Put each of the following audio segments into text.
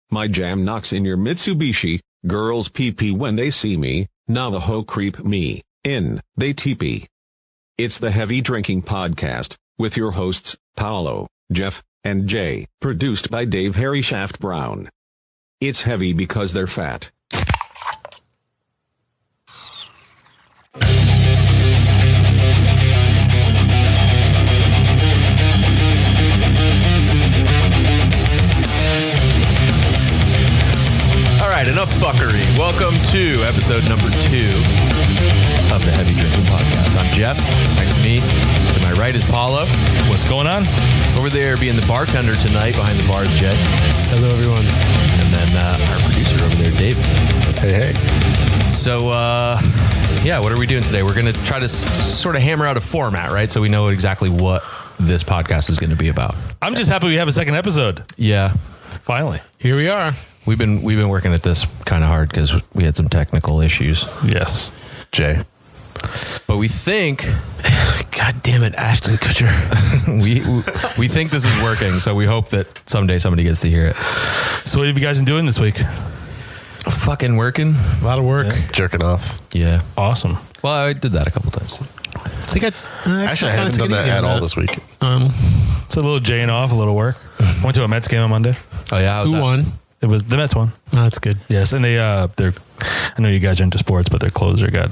My jam knocks in your Mitsubishi, girls pee-pee when they see me, Navajo creep me, in, they teepee. It's the Heavy Drinking Podcast, with your hosts, Paolo, Jeff, and Jay, produced by Dave Harry Shaft Brown. It's heavy because they're fat. All right, enough fuckery. Welcome to episode number 2 of the Heavy Drinking Podcast. I'm Jeff. Next to me, to my right is Paulo. What's going on? Over there being the bartender tonight behind the bar is Jay. Hello, everyone. And then our producer over there, Dave. Hey. So, what are we doing today? We're going to try to sort of hammer out a format, right? So we know exactly what this podcast is going to be about. I'm just happy we have a second episode. Yeah. Finally. Here we are. We've been working at this kind of hard because we had some technical issues. Yes. Jay. But we think, God damn it, Ashton Kutcher. we think this is working, so we hope that someday somebody gets to hear it. So what have you guys been doing this week? Fucking working. A lot of work. Yeah. Jerking off. Yeah. Awesome. Well, I did that a couple times. I think actually I haven't done that at all this week. So a little jaying off, a little work. Went to a Mets game on Monday. Oh yeah, Who won? It was the Mets won. Oh, that's good. Yes, and they're. I know you guys are into sports, but their closer got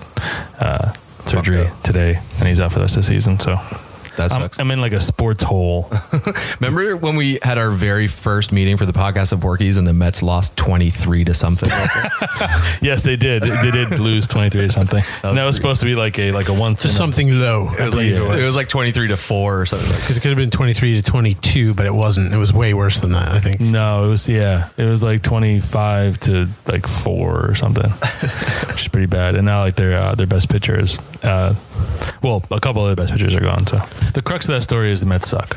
surgery today, and he's out for the rest of the season. So that sucks. I'm in like a sports hole. Remember when we had our very first meeting for the podcast of Porkies and the Mets lost 23 to something? Yes, they did. They did lose 23 to something. And that was supposed to be like a once. Just something low. It was like 23-4 or something. Because it could have been 23-22, but it wasn't. It was way worse than that, I think. No, it was like 25 to like 4 or something, which is pretty bad. And now like their best pitcher is, a couple of the best pitchers are gone. So the crux of that story is the Mets suck.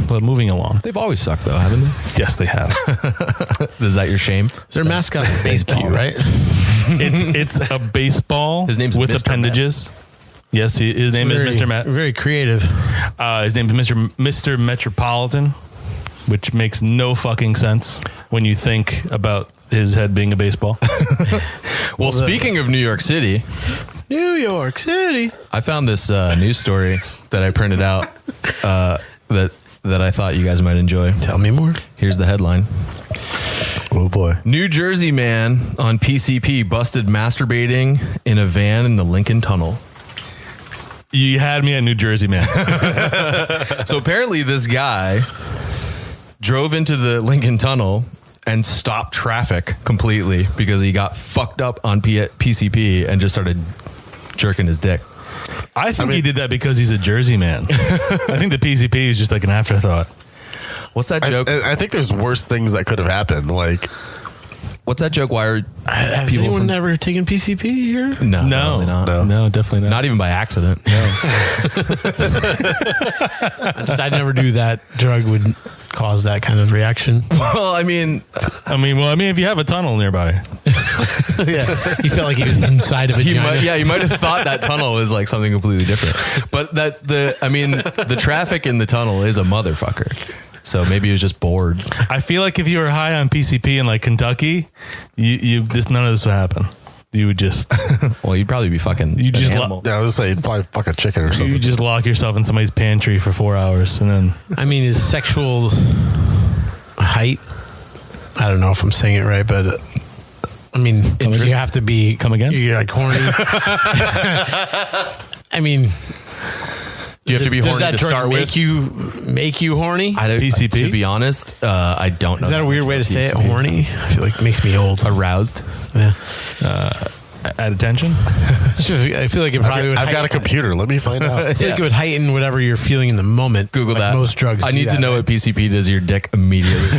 But moving along. They've always sucked though, haven't they? Yes, they have. Is that your shame? Their mascot's baseball, right? It's a baseball. His name's with Mr. appendages. Matt. Yes, his name is Mr. Matt. Very creative. His name is Mr. Metropolitan, which makes no fucking sense when you think about his head being a baseball. Well, speaking of New York City, I found this news story that I printed out that I thought you guys might enjoy. Tell me more. Here's the headline. Oh boy. New Jersey man on PCP busted masturbating in a van in the Lincoln Tunnel. You had me at New Jersey man. So apparently this guy drove into the Lincoln Tunnel and stopped traffic completely because he got fucked up on PCP and just started jerking his dick. I think he did that because he's a Jersey man. I think the PCP is just like an afterthought. What's that joke? I think there's worse things that could have happened. Like, what's that joke? Why are has anyone ever taken PCP here? No, Definitely not. Not even by accident. No. I never knew that drug would cause that kind of reaction. Well, I mean, if you have a tunnel nearby. Yeah, he felt like he was inside of a vagina. You might have thought that tunnel was like something completely different. But the traffic in the tunnel is a motherfucker. So maybe he was just bored. I feel like if you were high on PCP in like Kentucky, none of this would happen. You would just well, you'd probably be fucking. I was saying probably fuck a chicken or something. You just lock yourself in somebody's pantry for 4 hours and then. I mean, his sexual height. I don't know if I'm saying it right, but I mean, you have to be. Come again? You're like horny. I mean. Do you have to be horny to start with? Make you horny? PCP? To be honest, I don't know. Is that a weird way to say it? Horny? I feel like it makes me old. Aroused? Yeah. At attention? I feel like it probably would. I've got a computer. Let me find out. I feel like it would heighten whatever you're feeling in the moment. Google like that. Most drugs. I need to know what PCP does to your dick immediately.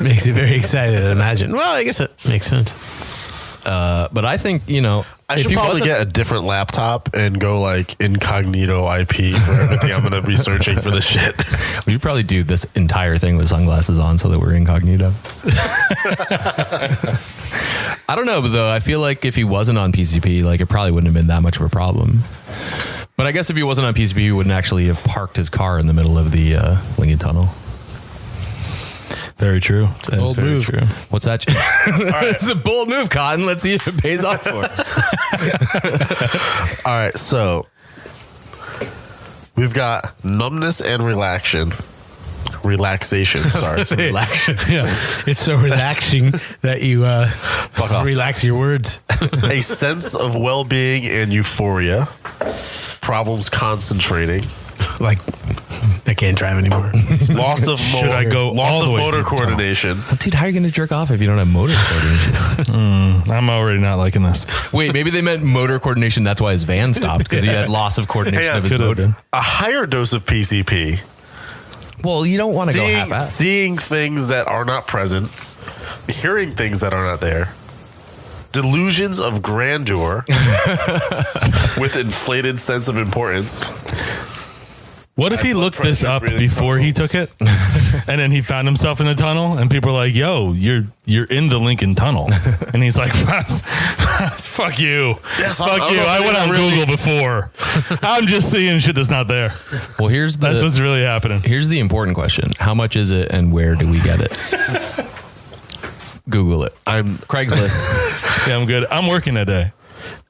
Makes you very excited to imagine. Well, I guess it makes sense. But I think, I should probably get a different laptop and go like incognito IP for everything I'm going to be searching for this shit. We should probably do this entire thing with sunglasses on so that we're incognito. I don't know, but though I feel like if he wasn't on PCP, like it probably wouldn't have been that much of a problem. But I guess if he wasn't on PCP, he wouldn't actually have parked his car in the middle of the Lincoln Tunnel. Very true. That is Bold very move. true. What's that? It's a bold move, Cotton. Let's see if it pays off for it. All right, so we've got numbness and relaxation. Sorry. Relaxation. Yeah. It's so relaxing that you Fuck off. relax your words. A sense of well-being and euphoria. Problems concentrating. Like, I can't drive anymore. Loss of Should I go loss all the of way motor through the tunnel? coordination. Dude, how are you going to jerk off if you don't have motor coordination? I'm already not liking this. Wait, maybe they meant motor coordination. That's why his van stopped, because he had loss of coordination Hey, of his could have motor. been. A higher dose of PCP. Well, you don't want to go half-ass. Seeing things that are not present. Hearing things that are not there. Delusions of grandeur with inflated sense of importance. What if he blood looked this pressure, up breathing before he took it, and then he found himself in the tunnel, and people are like, "Yo, you're in the Lincoln Tunnel," and he's like, "Fuck you, Yes, fuck I'm you." not I went on really- Google before. I'm just seeing shit that's not there. Well, here's That's what's really happening. here's the important question. How much is it and where do we get it? Google it. I'm Craigslist. Yeah, I'm good. I'm working today.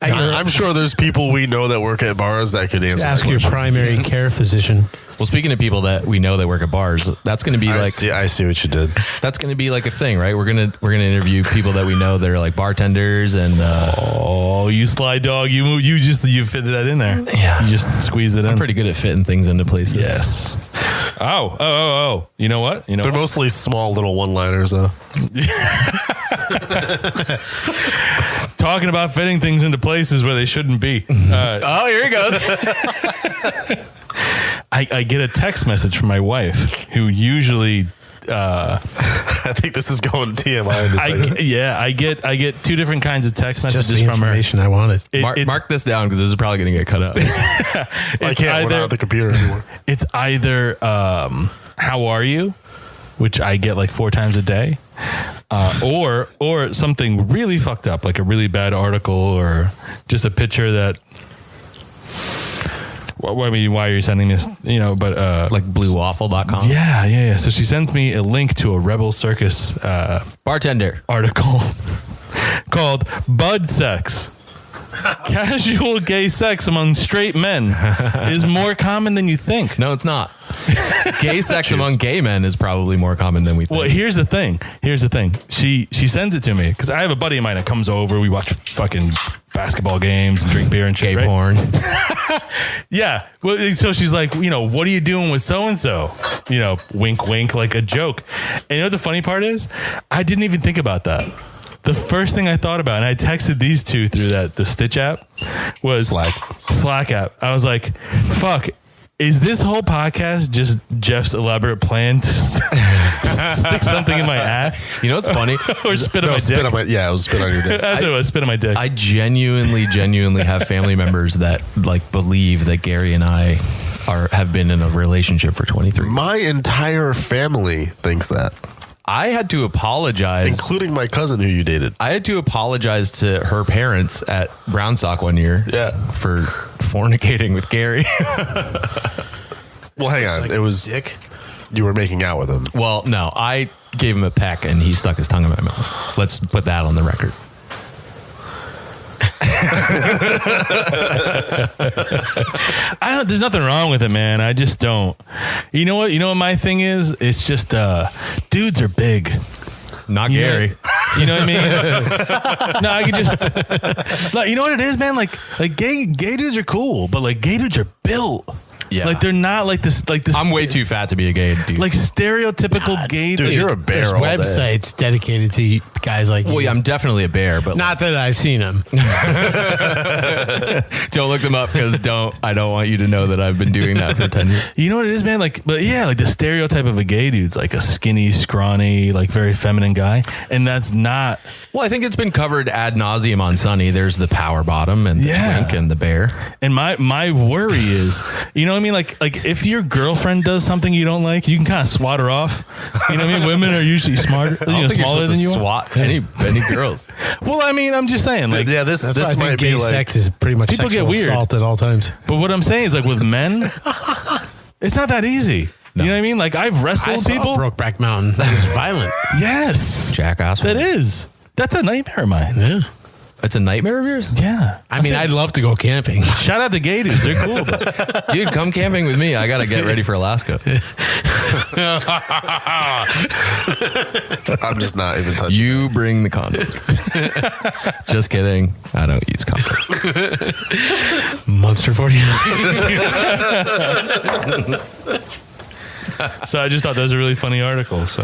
I'm sure there's people we know that work at bars that could answer Ask that your question. primary care physician. Well, speaking of people that we know that work at bars, that's going to be I see what you did. that's going to be like a thing, right? We're gonna interview people that we know that are like bartenders and Oh, you sly dog! You fitted that in there. Yeah. You just squeezed it in. I'm pretty good at fitting things into places. Yes. Oh. You know what? They're mostly small little one-liners, though. Talking about fitting things into places where they shouldn't be. Oh, here he goes. I get a text message from my wife, who usually I think this is going TMI in a second. I get two different kinds of text Just messages the from her. information I wanted. Mark this down because this is probably going to get cut out. I can't. We're not at the computer anymore. It's either how are you, which I get like 4 times a day, or something really fucked up, like a really bad article or just a picture that. I mean, why are you sending this? But Like bluewaffle.com. yeah. So she sends me a link to a Rebel Circus Bartender. article called Bud Sex. Casual gay sex among straight men is more common than you think. No, it's not. Gay sex among gay men is probably more common than we think. Well, here's the thing. She sends it to me because I have a buddy of mine that comes over. We watch fucking basketball games and drink beer and shit. Gay right? porn. Yeah. Well, so she's like, what are you doing with so and so? Wink, wink, like a joke. And you know what the funny part is? I didn't even think about that. The first thing I thought about, and I texted these two through the Stitch app, was Slack app. I was like, fuck. Is this whole podcast just Jeff's elaborate plan to stick something in my ass? You know what's funny? Or spit on my dick? Spit on my, yeah, it was spit on your dick. That's what it was, spit on my dick. I genuinely have family members that like believe that Gary and I have been in a relationship for 23 years. My entire family thinks that, I had to apologize. including my cousin who you dated. I had to apologize to her parents at Brownstock one year. Yeah. For fornicating with Gary. Well, hang on. It was Dick. you were making out with him. Well, no, I gave him a peck and he stuck his tongue in my mouth. Let's put that on the record. There's nothing wrong with it, man. I just don't. You know what my thing is? It's just dudes are big. Not Yeah. Gary. You know what I mean? No, I can just like, you know what it is, man? Like gay dudes are cool, but like gay dudes are built. Yeah. Like they're not like this. I'm way too fat to be a gay dude. like stereotypical gay Dude, dude. you're a bear There's all day. websites dedicated to guys like well, you. yeah, I'm definitely a bear, but Not that I've seen them. don't look them up because I don't want you to know that I've been doing that for 10 years. You know what it is, man? Like the stereotype of a gay dude's like a skinny, scrawny, like very feminine guy, and that's not. Well, I think it's been covered ad nauseum on Sunny. There's the power bottom and the twink and the bear. And my worry is, you know what I mean? Like if your girlfriend does something you don't like, you can kind of swat her off. You know what I mean? Women are usually smarter, I don't think you're smaller supposed than to you are. swat any girls. Well, I mean, I'm just saying, like, Yeah, this That's why I might think be gay like sex is pretty much People get sexual weird. assault at all times. but what I'm saying is, like, with men, it's not that easy. You know what I mean? Like I've I wrestled saw people. Brokeback Mountain. That was violent. Yes. Jackass. That is. That's a nightmare of mine. Yeah. It's a nightmare of yours? Yeah. I mean, I'd love to go camping. Shout out to gay dudes. They're cool. But Dude, come camping with me. I got to get ready for Alaska. I'm just not even touching. You bring the condoms. Just kidding. I don't use condoms. Monster 49. so I just thought that was a really funny article. So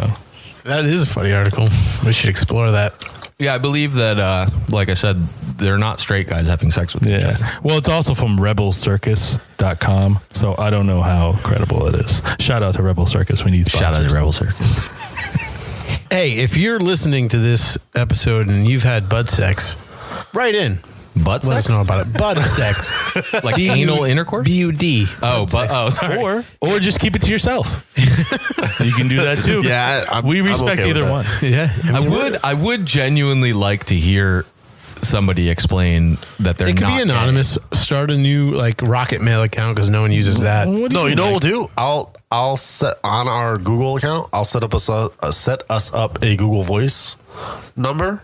That is a funny article. We should explore that. Yeah, I believe that, like I said, they're not straight guys having sex with each other. Well, it's also from rebelcircus.com. So I don't know how credible it is. Shout out to Rebel Circus. We need sponsors. Shout out to Rebel Circus. Hey, if you're listening to this episode and you've had bud sex, write in. Butt Let sex? us know about it. Bud sex. Like anal intercourse? B-U-D. Oh, sorry. Or just keep it to yourself. You can do that too. Yeah, we respect okay with either that. one. Yeah. I would genuinely like to hear somebody explain that they're It could not be anonymous. Start a new like Rocket Mail account because no one uses that. No, you know what we'll do? I'll set on our Google account. I'll set us up a Google Voice number.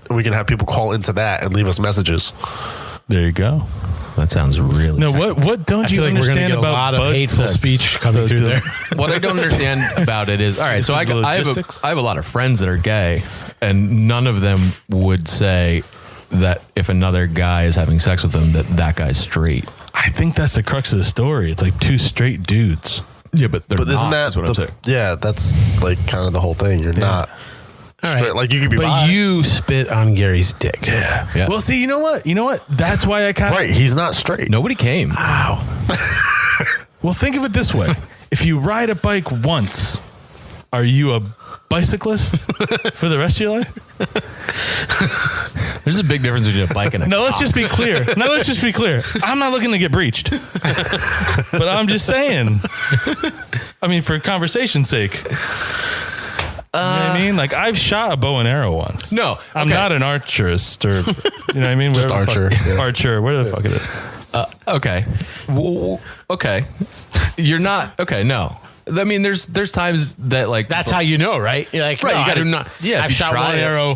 We can have people call into that and leave us messages. There you go. That sounds really No, what don't I you feel like we're going to understand get a about lot of bud hateful sex? speech coming through there. What I don't understand about it is, all right, This so is I the have logistics? a lot of friends that are gay, and none of them would say that if another guy is having sex with them, that guy's straight. I think that's the crux of the story. It's like two straight dudes. Yeah, but But isn't that what I'm saying? Yeah, that's like kind of the whole thing. You're not All straight. right. Like you could be But bi. you spit on Gary's dick. Yeah. Yeah. Well, see, you know what? That's why I kind of right. He's not straight. Nobody came. Well, think of it this way. If you ride a bike once, are you a bicyclist for the rest of your life? There's a big difference between a bike and a No, let's just be clear. I'm not looking to get breached. But I'm just saying. I mean, for conversation's sake. You know what I mean? Like, I've shot a bow and arrow once. No, I'm okay. not an archerist or, you know what I mean? Just Whatever the fuck- archer. Yeah. Archer, where the fuck it is. Okay. Okay. You're not. Okay. No. I mean, there's times that like That's how you know, right? You're like, Right, no, you gotta- I do not. yeah, if I've you shot try one it. arrow.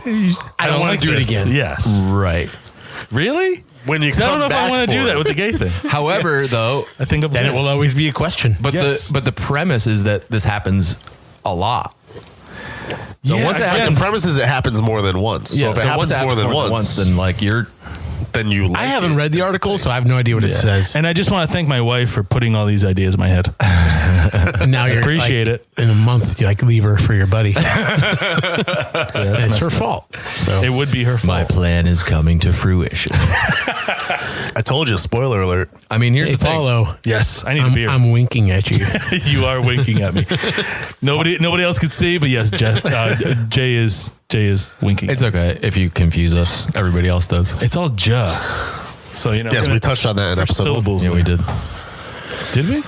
I don't want like to do it this. again. Yes. right. Really? When you 'Cause I don't know if I come want back to do for that it. with the gay thing. However, though, I think I'm Then it will always be a question. but Yes. the premise is that this happens a lot. So Yeah, once it again, happens, The premise is it happens more than once. So if it happens more than once, then like you're then you. Like I haven't it. read the article, so I have no idea what it says. And I just want to thank my wife for putting all these ideas in my head. And now you're appreciate like, it. In a month, you like leave her for your buddy. And Yeah, it's her fault. So It would be her fault. my plan is coming to fruition. I told you. Spoiler alert. I mean, here's hey, the thing. follow. Yes, I need a beer. I'm winking at you. You are winking at me. Nobody else could see, but yes, Jay is winking. It's okay if you confuse us. Everybody else does. It's all ja. So you know. Yes, we touched on that in There's episode 1. syllables. Yeah, we did. Did we?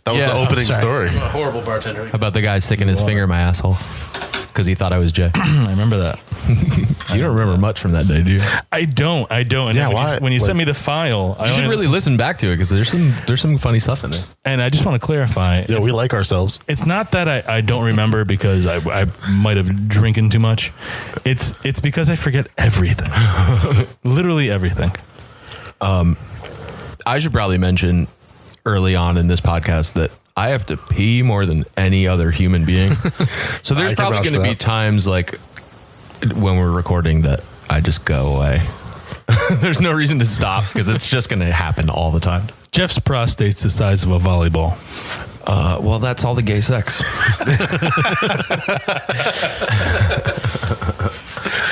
That was Yeah, the opening sorry. story. I'm a horrible bartender. How about the guy sticking his finger in my asshole because he thought I was Jay? I remember that. You don't remember much from that day, do you? I don't. And Yeah, when why? You, when you Like- sent me the file, You should really listen back to it because there's some funny stuff in there. And I just want to clarify. Yeah, we like ourselves. It's not that I don't remember because I might have drinking too much. It's because I forget everything. Literally everything. I should probably mention early on in this podcast that I have to pee more than any other human being. So there's I can probably vouch going to for be that. times like when we're recording that I just go away. There's no reason to stop because it's just going to happen all the time. Jeff's prostate's the size of a volleyball. Well, that's all the gay sex.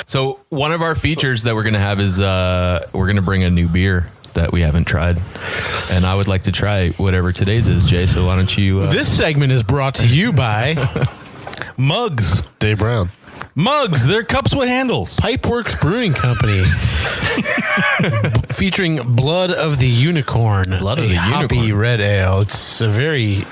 So one of our features that we're going to have is we're going to bring a new beer that we haven't tried. And I would like to try whatever today's is, Jay. So why don't you... This segment is brought to you by Mugs. Dave Brown. Mugs. They're cups with handles. Pipeworks Brewing Company. Featuring Blood of the Unicorn. Blood of a the hoppy Unicorn. red ale. It's a very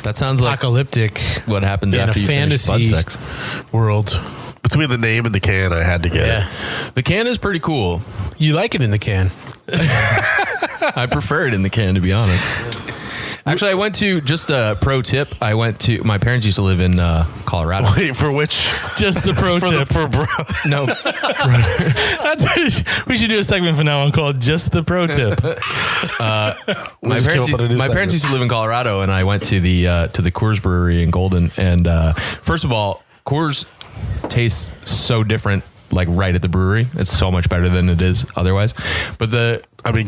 that sounds like apocalyptic what happens in after a you finish butt fantasy sex. world. Between the name and the can, I had to get Yeah. it. The can is pretty cool. You like it in the can. I prefer it in the can, to be honest. Actually, I went to, just a pro tip, my parents used to live in Colorado. Wait, for which? Just the pro tip. For bro. No. We should do a segment from now on called Just the Pro Tip. My parents used to live in Colorado, and I went to the Coors Brewery in Golden. And first of all, Coors tastes so different, like right at the brewery. It's so much better than it is otherwise. But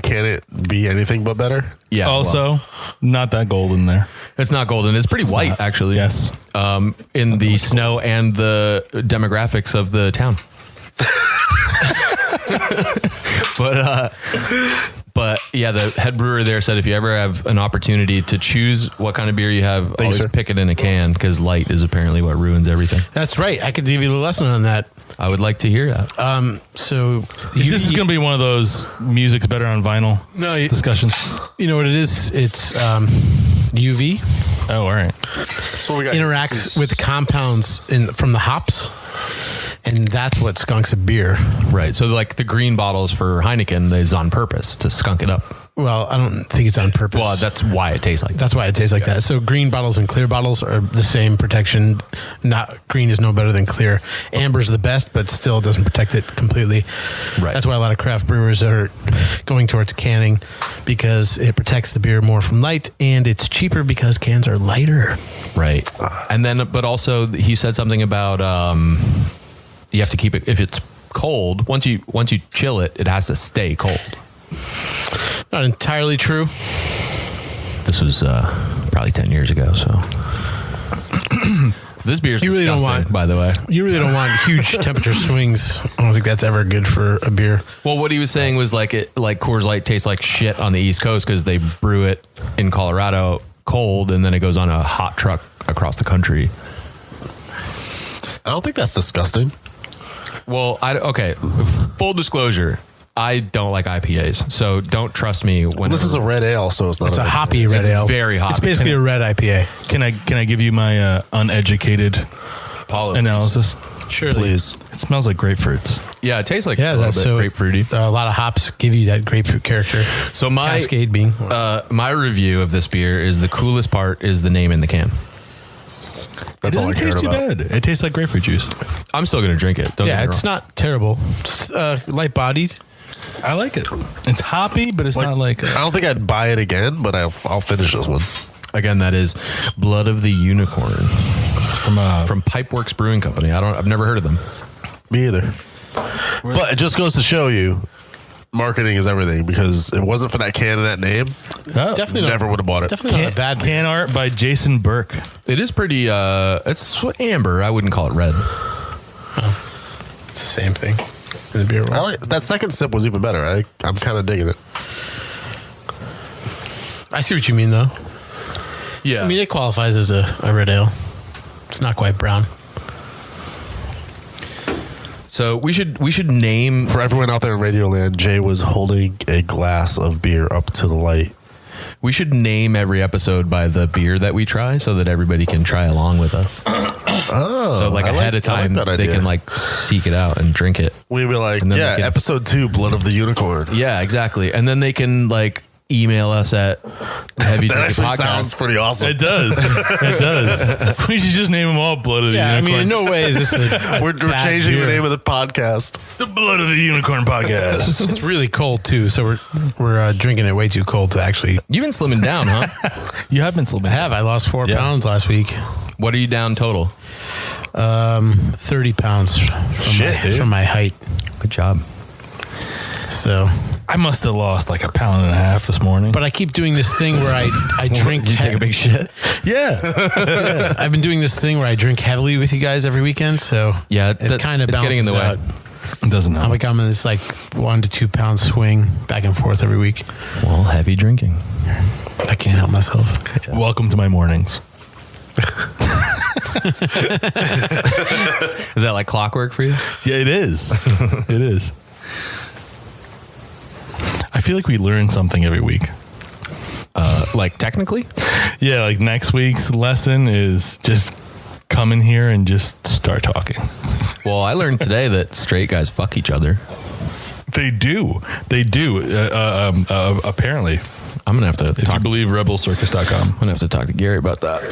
can it be anything but better? Yeah. Also, not that golden there. It's not golden. It's pretty white, actually. Yes. In the snow and the demographics of the town. But yeah, the head brewer there said if you ever have an opportunity to choose what kind of beer you have, always pick it in a can, because light is apparently what ruins everything. That's right. I could give you a lesson on that. I would like to hear that. So This is going to be one of those music's better on vinyl discussions. You know what it is? It's UV. Oh, all right. So we got Interacts with compounds from the hops. And that's what skunks a beer. Right. So like the green bottles for Heineken is on purpose to skunk it up. Well, I don't think it's on purpose. Well, that's why it tastes like that. That's why it tastes like that. So green bottles and clear bottles are the same protection. Green is no better than clear. Amber's the best, but still doesn't protect it completely. Right. That's why a lot of craft brewers are going towards canning, because it protects the beer more from light, and it's cheaper because cans are lighter. Right. And then, but also he said something about you have to keep it, if it's cold, once you chill it, it has to stay cold. Not entirely true. This was probably 10 years ago, so. This beer is disgusting, by the way. You really don't want huge temperature swings. I don't think that's ever good for a beer. Well, what he was saying was like Coors Light tastes like shit on the East Coast because they brew it in Colorado cold, and then it goes on a hot truck across the country. I don't think that's disgusting. Well, okay. Full disclosure, I don't like IPAs, so don't trust me when This is a red ale, so it's not. It's a hoppy red ale. Very hoppy. It's basically a red IPA. Can I give you my uneducated analysis? Sure, please. It smells like grapefruits. Yeah, it tastes like Yeah, a little that's bit so grapefruity. A lot of hops give you that grapefruit character. So my Cascade bean. my review of this beer is the coolest part is the name in the can. That's all I cared about. Bad. It tastes like grapefruit juice. I'm still gonna drink it. Don't get me It's wrong. not terrible. It's light bodied. I like it. It's hoppy, but it's not like. I don't think I'd buy it again, but I'll finish this one. Again, that is Blood of the Unicorn. It's from Pipeworks Brewing Company. I've never heard of them. Me either. But it just goes to show you, marketing is everything, because if it wasn't for that can and that name, Definitely never would have bought it. Definitely not a bad beer. Can art by Jason Burke. It is pretty. It's amber. I wouldn't call it red. It's the same thing in the beer world. That second sip was even better. I'm kind of digging it. I see what you mean, though. Yeah. I mean, it qualifies as a red ale. It's not quite brown. So we should name For everyone out there in Radioland, Jay was holding a glass of beer up to the light. We should name every episode by the beer that we try, so that everybody can try along with us. So like ahead of time, they can like seek it out and drink it. We'd be like, And then yeah, they can- episode 2, Blood of the Unicorn. Yeah, exactly. And then they can like email us at Heavy That Drinking actually Podcast. sounds pretty awesome. It does. It does. We should just name them all Blood of the Yeah, I Unicorn. mean, in no way is this a We're bad changing the beer. name of the podcast. the Blood of the Unicorn podcast. It's really cold, too, so we're drinking it way too cold to actually... You've been slimming down, huh? You have been slipping. I lost 4 Yeah. pounds last week. What are you down total? 30 pounds from my height. Good job. So, I must have lost like 1.5 pounds this morning. but I keep doing this thing where I drink. You take a big shit. yeah. I've been doing this thing where I drink heavily with you guys every weekend, so Yeah, it kind of it's getting in the way. out. It doesn't know. I'm in this like 1 to 2 pound swing back and forth every week. Well, heavy drinking. I can't help myself. Welcome to my mornings. Is that like clockwork for you? Yeah, it is. It is. I feel like we learn something every week. Like technically? Yeah, like next week's lesson is just come in here and just start talking. Well, I learned today that straight guys fuck each other. They do. They do. Apparently. I'm gonna have to If you believe rebelcircus.com. I'm gonna have to talk to Gary about that.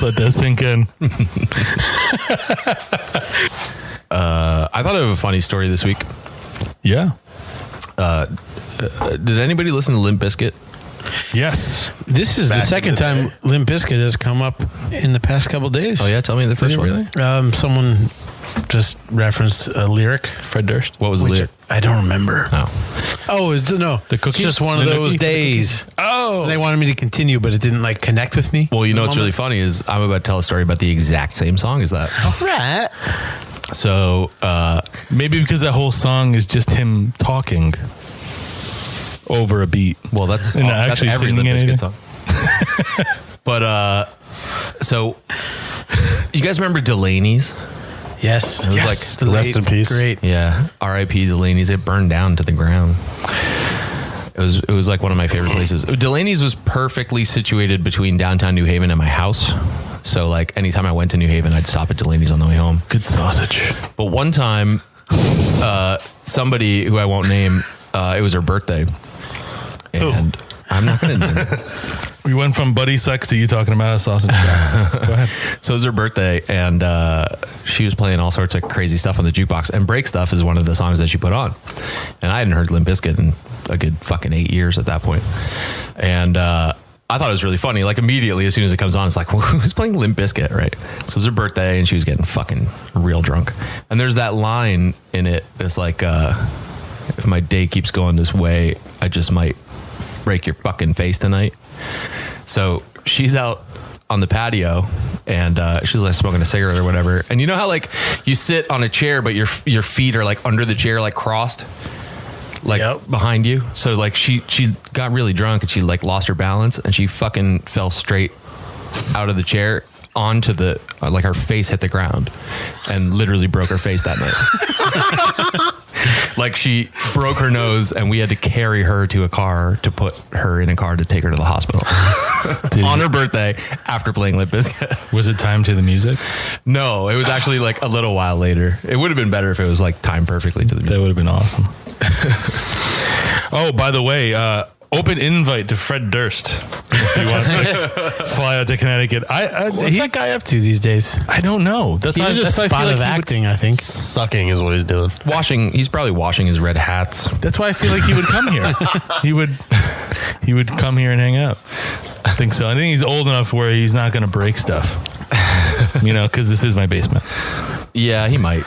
Let that sink in. I thought of a funny story this week. Yeah. Did anybody listen to Limp Bizkit? Yes. This is the second time Limp Bizkit has come up in the past couple days. Oh yeah, tell me the first one. Really? Someone just referenced a lyric. Fred Durst. What was the lyric? I don't remember. Oh, No. The cookie? It's just one of The those nookie? days. Oh. They wanted me to continue, but it didn't like connect with me. well, you know what's really funny is I'm about to tell a story about the exact same song as that. Right. So Maybe because that whole song is just him talking over a beat. well, that's And not that's actually every singing Limp Bizkit anything? song. But so you guys remember Delaney's? Yes. was Yes. like, rest in peace. Great. Yeah, R.I.P. Delaney's. It burned down to the ground. It was like one of my favorite places. Delaney's was perfectly situated between downtown New Haven and my house. So like anytime I went to New Haven, I'd stop at Delaney's on the way home. Good sausage. But one time, somebody who I won't name, it was her birthday, and I'm not going to name her. We went from buddy sex to you talking about a sausage. Go ahead. So it was her birthday, and she was playing all sorts of crazy stuff on the jukebox. And Break Stuff is one of the songs that she put on. And I hadn't heard Limp Bizkit in a good fucking 8 years at that point. And I thought it was really funny. Like immediately, as soon as it comes on, it's like, well, who's playing Limp Bizkit, right? So it was her birthday, and she was getting fucking real drunk. And there's that line in it that's like, if my day keeps going this way, I just might break your fucking face tonight. So she's out on the patio, and she's like smoking a cigarette or whatever. And you know how like you sit on a chair, but your feet are like under the chair, like crossed, like behind you. So like she got really drunk, and she like lost her balance, and she fucking fell straight out of the chair onto the like her face hit the ground, and literally broke her face that night. Like she broke her nose, and we had to carry her to a car to put her in a car to take her to the hospital on her birthday after playing Limp Bizkit. Was it time to the music? No, it was actually like a little while later. It would have been better if it was like timed perfectly to the music. That would have been awesome. Oh, by the way, open invite to Fred Durst. If he wants to fly out to Connecticut. What's that guy up to these days? I don't know. That's He why, did a that's why I spot feel of like acting, I think. Sucking is what he's doing. He's probably washing his red hats. That's why I feel like he would come here. he would come here and hang out. I think so. I think he's old enough where he's not going to break stuff. You know, because this is my basement. Yeah, he might.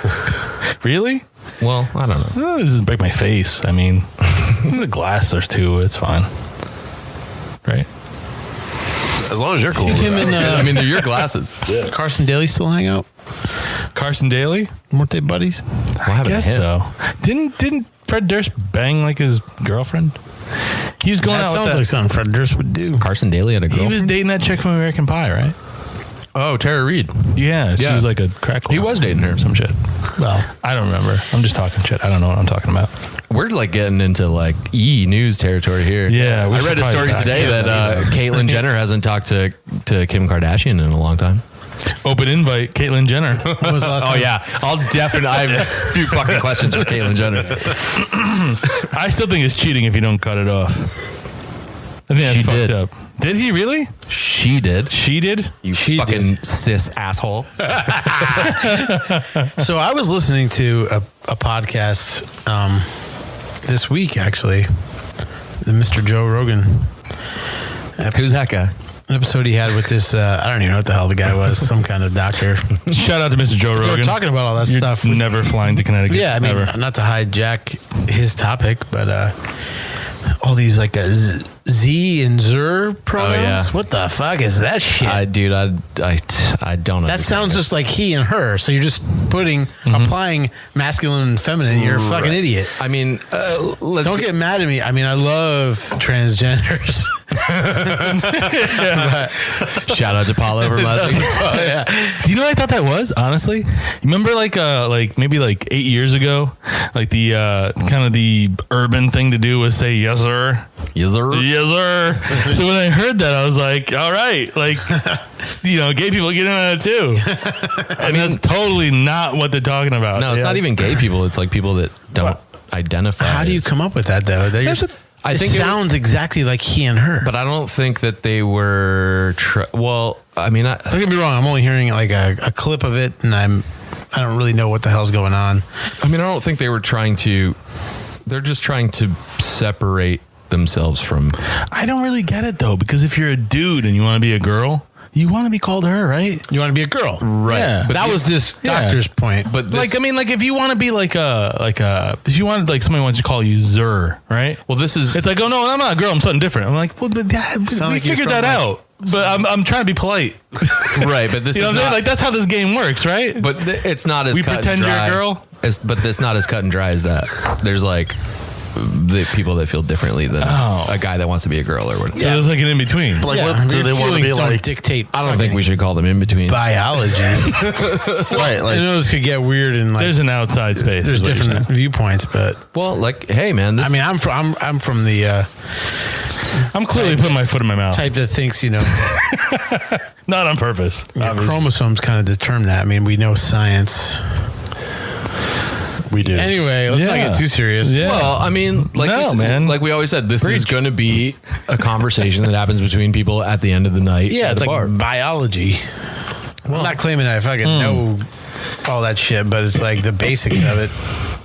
Really? Well, I don't know. This doesn't break my face. I mean, the glass there's two. It's fine. Right? As long as you're cool. Him and I mean, they're your glasses. Carson Daly still hang out? Carson Daly? Weren't they buddies? I guess so. Didn't Fred Durst bang like his girlfriend? He was going That out sounds with like something Fred Durst would do. Carson Daly had a He girlfriend. was dating that chick from American Pie, right? Oh, Tara Reid. Yeah, she Yeah. was like a crack. He was dating her. Some shit. Well, I don't remember. I'm just talking shit. I don't know what I'm talking about. We're like getting into like news territory here. Yeah, we I should read a probably story stop. today that Caitlyn Jenner hasn't talked to Kim Kardashian in a long time. Open invite, Caitlyn Jenner. when was the last Oh time? yeah, I'll definitely. I have a few fucking questions for Caitlyn Jenner. I still think it's cheating if you don't cut it off. I think that's She fucked did. up. Did he really? She did. She did? You fucking cis asshole. So I was listening to a podcast this week, actually, the Mr. Joe Rogan. Who's that guy? An episode he had with this, I don't even know what the hell the guy was, some kind of doctor. Shout out to Mr. Joe They Rogan. were talking about all that You're stuff. never flying to Connecticut. Yeah, I mean, ever. not to hijack his topic, but all these like Z and Zer pronouns. yeah. What the fuck is that shit? I don't know. That sounds just like he and her. So you're just applying masculine and feminine. You're a fucking idiot. I mean, Don't get mad at me. I mean, I love transgenders. Shout out to Paul over last week. Oh, yeah. Do you know what I thought that was? Honestly, you remember like maybe like 8 years ago, like the kind of the urban thing to do was say yes sir, Yes, sir. yes sir. So when I heard that, I was like, all right, like gay people get in on it too. I mean, that's totally not what they're talking about. No, it's Yeah. not even gay people. It's like people that don't identify. How do you as- come up with that though? I it think sounds exactly like he and her. but I don't think that they were. Well, I mean, Don't get me wrong. I'm only hearing like a clip of it, and I don't really know what the hell's going on. I don't think they were trying to. They're just trying to separate themselves from. I don't really get it though, because if you're a dude and you want to be a girl, you want to be called her, right? You want to be a girl, Right. Yeah. But that was this doctor's point. But Like, I mean, like if you want to be like if you want, like somebody wants to call you Zer, right? Well, this is. It's like, oh no, I'm not a girl, I'm something different. I'm like, well, we like you're figured from, that like- out. But I'm trying to be polite. Right, but this You know is what I'm saying? not, Like that's how this game works, right? But it's not as We cut pretend and you're a dry girl? But it's not as cut and dry as that. There's like the people that feel differently than a guy that wants to be a girl or whatever. So there's like an in between. Like, yeah, what do your they want to feelings be don't like? dictate. I don't think we should call them in between. biology. Right, I like know this could get weird and like There's an outside space. there's is what you're different saying. viewpoints, but Well, like, hey, man, this. I mean, I'm from the I'm clearly putting my foot in my mouth. type that thinks Not on purpose. your chromosomes kind of determine that. I mean, we know science. we do. Anyway, let's not Yeah. get too serious. Yeah. Well, I mean, like, No, we, man. like we always said, this is Preach. going to be a conversation that happens between people at the end of the night. Yeah, at it's a like bar. biology. I'm not claiming I fucking know all that shit, but it's like the basics of it.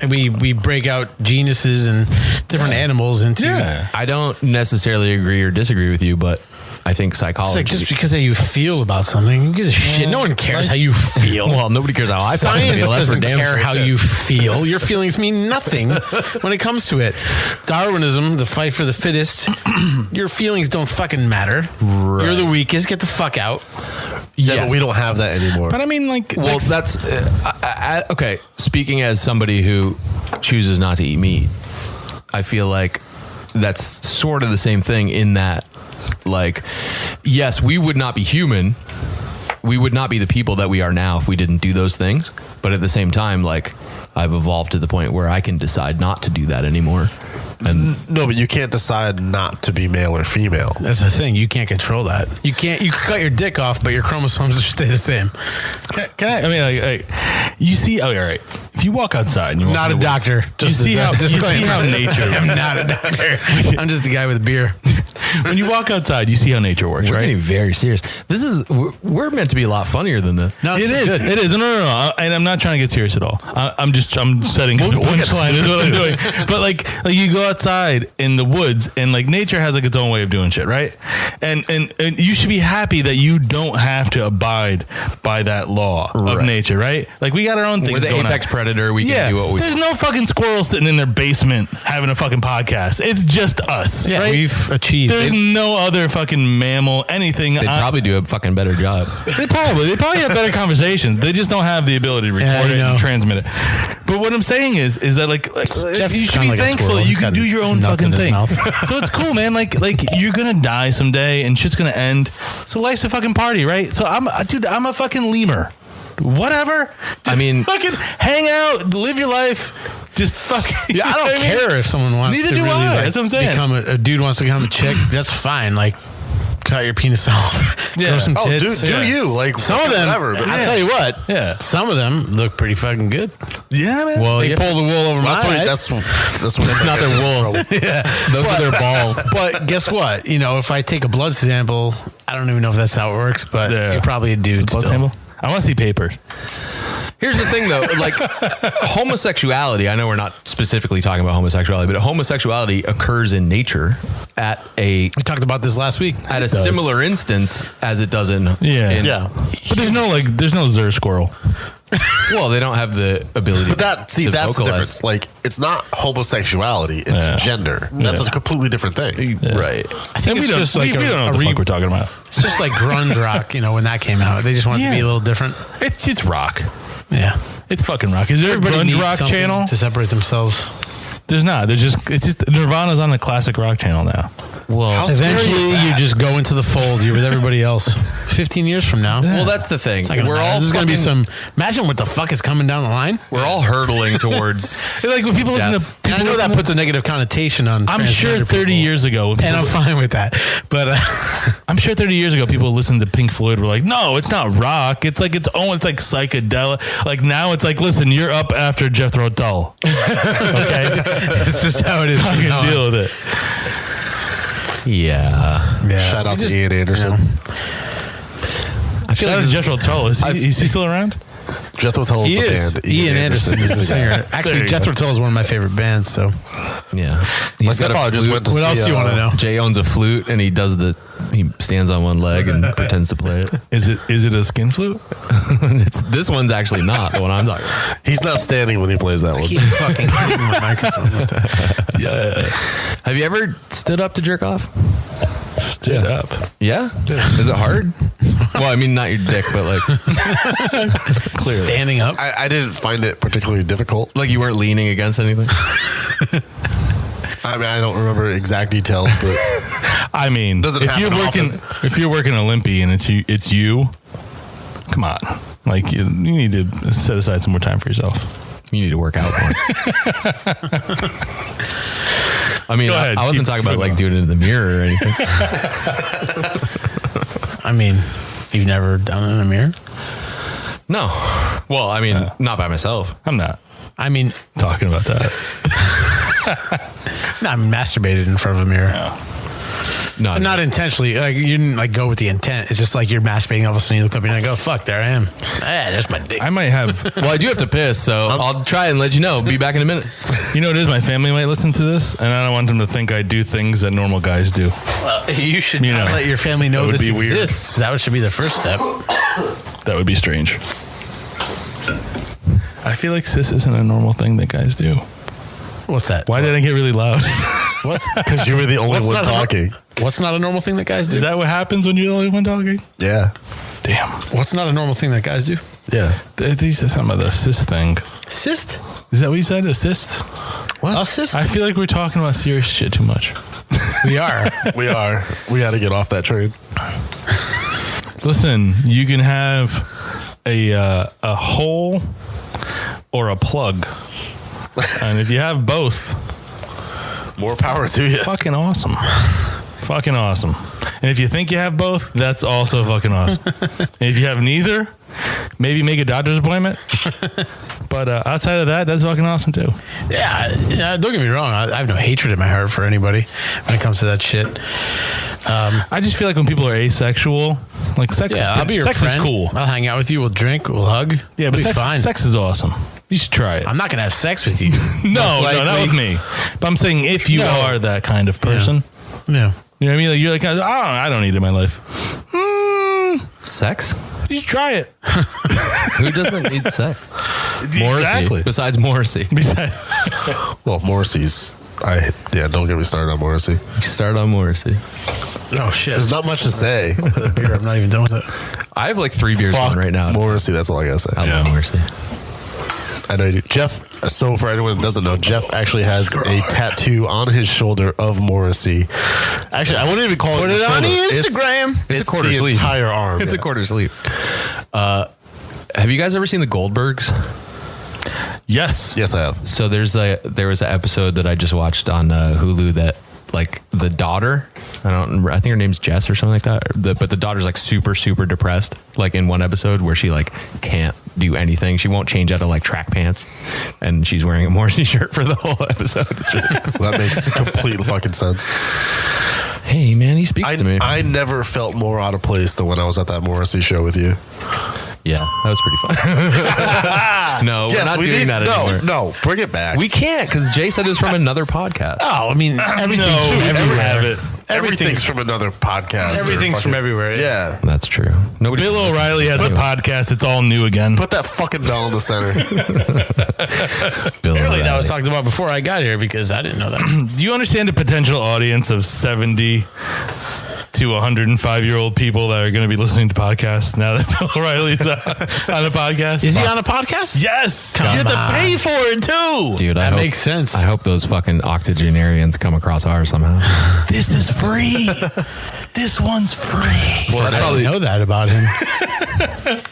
And we break out genuses and different animals into. Yeah. I don't necessarily agree or disagree with you, but I think It's psychology. like just because how you feel about something, who gives a shit? No one cares how you feel. well, nobody cares how I fucking Science feel. That's for doesn't damn care sure. how you feel. Your feelings mean nothing when it comes to it. Darwinism, the fight for the fittest, your feelings don't fucking matter. Right. You're the weakest. Get the fuck out. Yeah, Yes. but we don't have that anymore. But I mean, like, Well, that's okay. Speaking as somebody who chooses not to eat meat, I feel like that's sort of the same thing in that, like, yes, we would not be human. We would not be the people that we are now if we didn't do those things. But at the same time, like, I've evolved to the point where I can decide not to do that anymore. And no, but you can't decide not to be male or female. That's the thing. You can't control that. You can't. You can cut your dick off, but your chromosomes stay the same. can I mean, like, you see, oh, all right. If you walk outside and you walk Not in a the woods, doctor. you see how nature. I'm not a doctor. I'm just a guy with a beer. When you walk outside, you see how nature works, we're right? getting very serious. We're meant to be a lot funnier than this. No, It this is. good. It is. No. And I'm not trying to get serious at all. I'm setting a punchline is what I'm doing. But like you go outside in the woods and like nature has like its own way of doing shit, right? And you should be happy that you don't have to abide by that law of Right. nature, right? Like we got our own things We're the going apex on. predator. We Yeah, can do what we there's no fucking squirrel sitting in their basement having a fucking podcast. It's just us, Yeah, right? we've achieved. There's no other fucking mammal, anything. They'd probably do a fucking better job. They probably have better conversations. They just don't have the ability to Yeah, record I it know. and transmit it. But what I'm saying is that like Jeff you should sound be like a thankful squirrel. that you He's can got do your own nuts fucking in his thing. mouth. So it's cool, man. Like you're gonna die someday and shit's gonna end. So life's a fucking party, right? So I'm a fucking lemur. Whatever. I mean- fucking hang out, live your life. Just fucking. Yeah, I don't care if someone wants Neither to do really I. like That's what I'm saying. become a dude wants to become a chick. That's fine. Like, cut your penis off. Yeah. Grow some Oh, tits. do you like Some of them, whatever? But I'll tell you what. Yeah. Some of them look pretty fucking good. Yeah, man. Well, They yeah, pull the wool over my that's what eyes. that's what not their wool. Those are their balls. But guess what? You know, if I take a blood sample, I don't even know if that's how it works, but Yeah. you're probably a dude. It's a blood still. sample. I want to see papers. Here's the thing, though. Like homosexuality, I know we're not specifically talking about homosexuality, but homosexuality occurs in nature at a We talked about this last week. at a similar instance as it does in Yeah. But there's no Zer squirrel. Well, they don't have the ability. But that's the vocalize. difference. Like, it's not homosexuality; it's Yeah. gender. That's Yeah. a completely different thing. Right. I think we it's don't, just like we don't know what the fuck we're talking about. it's just like grunge rock. You know, when that came out, they just wanted to be a little different. It's rock. Yeah, It's fucking rock. Is there a grunge needs rock something channel? to separate themselves. There's not. It's just Nirvana's on the classic rock channel now. Well, Eventually, you just go into the fold. You're with everybody else. 15 years from now, well, that's the thing. it's not gonna We're matter. all There's going to be fucking- some. Imagine what the fuck is coming down the line. We're all hurtling towards. Like when people listen to Death. And I know that puts a negative connotation on. I'm sure transgender 30 people. years ago, when And I'm people, fine with that. But I'm sure 30 years ago, people listened to Pink Floyd were like, no, it's not rock. It's like its own. It's like psychedelic. Like now, it's like, listen, you're up after Jethro Tull. Okay, it's just how it is. I from now can on. deal with it. Yeah. Shout out to Ian Anderson. I feel Shout out like to Jethro Tull. Is he still around? Jethro Tull is He the is. band. Ian Anderson is the singer. There Actually, you Jethro Tull is one of my favorite bands. So, yeah. My He's got a stepfather just flute. went to what see, else do you want to know? Jay owns a flute and he stands on one leg and pretends to play it. Is it a skin flute? This one's actually not the one I'm talking about. He's not standing when he plays that one. Keep fucking hitting my microphone with that. Yeah. Have you ever stood up to jerk off? Stood up. Yeah? Is it hard? Well, I mean, not your dick, but like clearly. Standing up. I didn't find it particularly difficult. Like you weren't leaning against anything? I mean, I don't remember exact details, but I mean, Doesn't if you're happen working, if you're working Olympian and it's you, come on, like you need to set aside some more time for yourself. You need to work out more. I mean, Go ahead. I wasn't talking about like doing it in the mirror or anything. I mean, you've never done it in a mirror? No. Well, I mean, not by myself. I'm not I mean, talking about that. not masturbated in front of a mirror. No, Not intentionally. Like you didn't like go with the intent. It's just like you're masturbating. All of a sudden you look up and you're like, oh fuck, there I am. There's my dick. I might have. Well, I do have to piss, so I'll try and let you know. Be back in a minute. You know what it is? My family might listen to this, and I don't want them to think I do things that normal guys do. Well, you should You not know, let your family know that would this be weird. exists. That should be the first step. That would be strange. I feel like cis isn't a normal thing that guys do. What's that? Why did I get really loud? What's because you were the only What's one not a- talking. What's not a normal thing that guys do? Is that what happens when you're the only one talking? Yeah. Damn. What's not a normal thing that guys do? Yeah. They said something about the cyst thing. Cyst? Is that what you said? Assist? What? Assist? I feel like we're talking about serious shit too much. We are. We are. We got to get off that train. Listen, you can have a hole or a plug. And if you have both, More power to you. fucking awesome. Fucking awesome. And if you think you have both, that's also fucking awesome. And if you have neither, maybe make a doctor's appointment. But outside of that, that's fucking awesome too. Yeah, don't get me wrong. I have no hatred in my heart for anybody when it comes to that shit. I just feel like when people are asexual, like sex, I'll be your sex friend. is cool. I'll hang out with you. We'll drink. We'll hug. Yeah, but It'll be fine. sex is awesome. You should try it. I'm not gonna have sex with you. No, not with me. But I'm saying if you are that kind of person, No. you know what I mean? Like you're like, I don't need it in my life. Sex? You should try it. Who doesn't need sex? Morrissey. Exactly. Besides Morrissey. Besides, Well, Morrissey's. Don't get me started on Morrissey. You start on Morrissey. Oh shit. There's not much to say. Beer. I'm not even done with it. I have like 3 beers Fuck on right now. Morrissey, that's all I got to say. I love Morrissey. I know you do. Jeff, so for anyone that doesn't know, Jeff actually has a tattoo on his shoulder of Morrissey. Actually, I wouldn't even call it Put it the on shoulder. Instagram. It's a quarter the sleeve. entire arm. It's a quarter sleeve. Have you guys ever seen the Goldbergs? yes. Yes, I have. So there was an episode that I just watched on Hulu that like the daughter, I think her name's Jess or something like that. But the daughter's like super, super depressed. Like in one episode where she like can't do anything. She won't change out of like track pants, and she's wearing a Morrissey shirt for the whole episode. It's really That makes complete fucking sense. Hey man, he speaks to me. I never felt more out of place than when I was at that Morrissey show with you. Yeah, that was pretty fun. No, we're not doing that anymore. No, bring it back. We can't because Jay said it was from another podcast. Oh, I mean, everything's No, from we everywhere. have it. Everything's from another podcast. Everything's from everywhere. Yeah. That's true. Nobody. Bill listens O'Reilly to has this a anyway. podcast. It's all new again. Put that fucking bell in the center. Bill Apparently, that was O'Reilly. talked about before I got here because I didn't know that. Do you understand the potential audience of 70 to 105-year-old people that are going to be listening to podcasts now that Bill O'Reilly's on a podcast? Is he on a podcast? Yes. Come you have on. to pay for it too. Dude, That makes sense. I hope those fucking octogenarians come across ours somehow. This is free. This one's free. Well, I that's didn't probably, know that about him.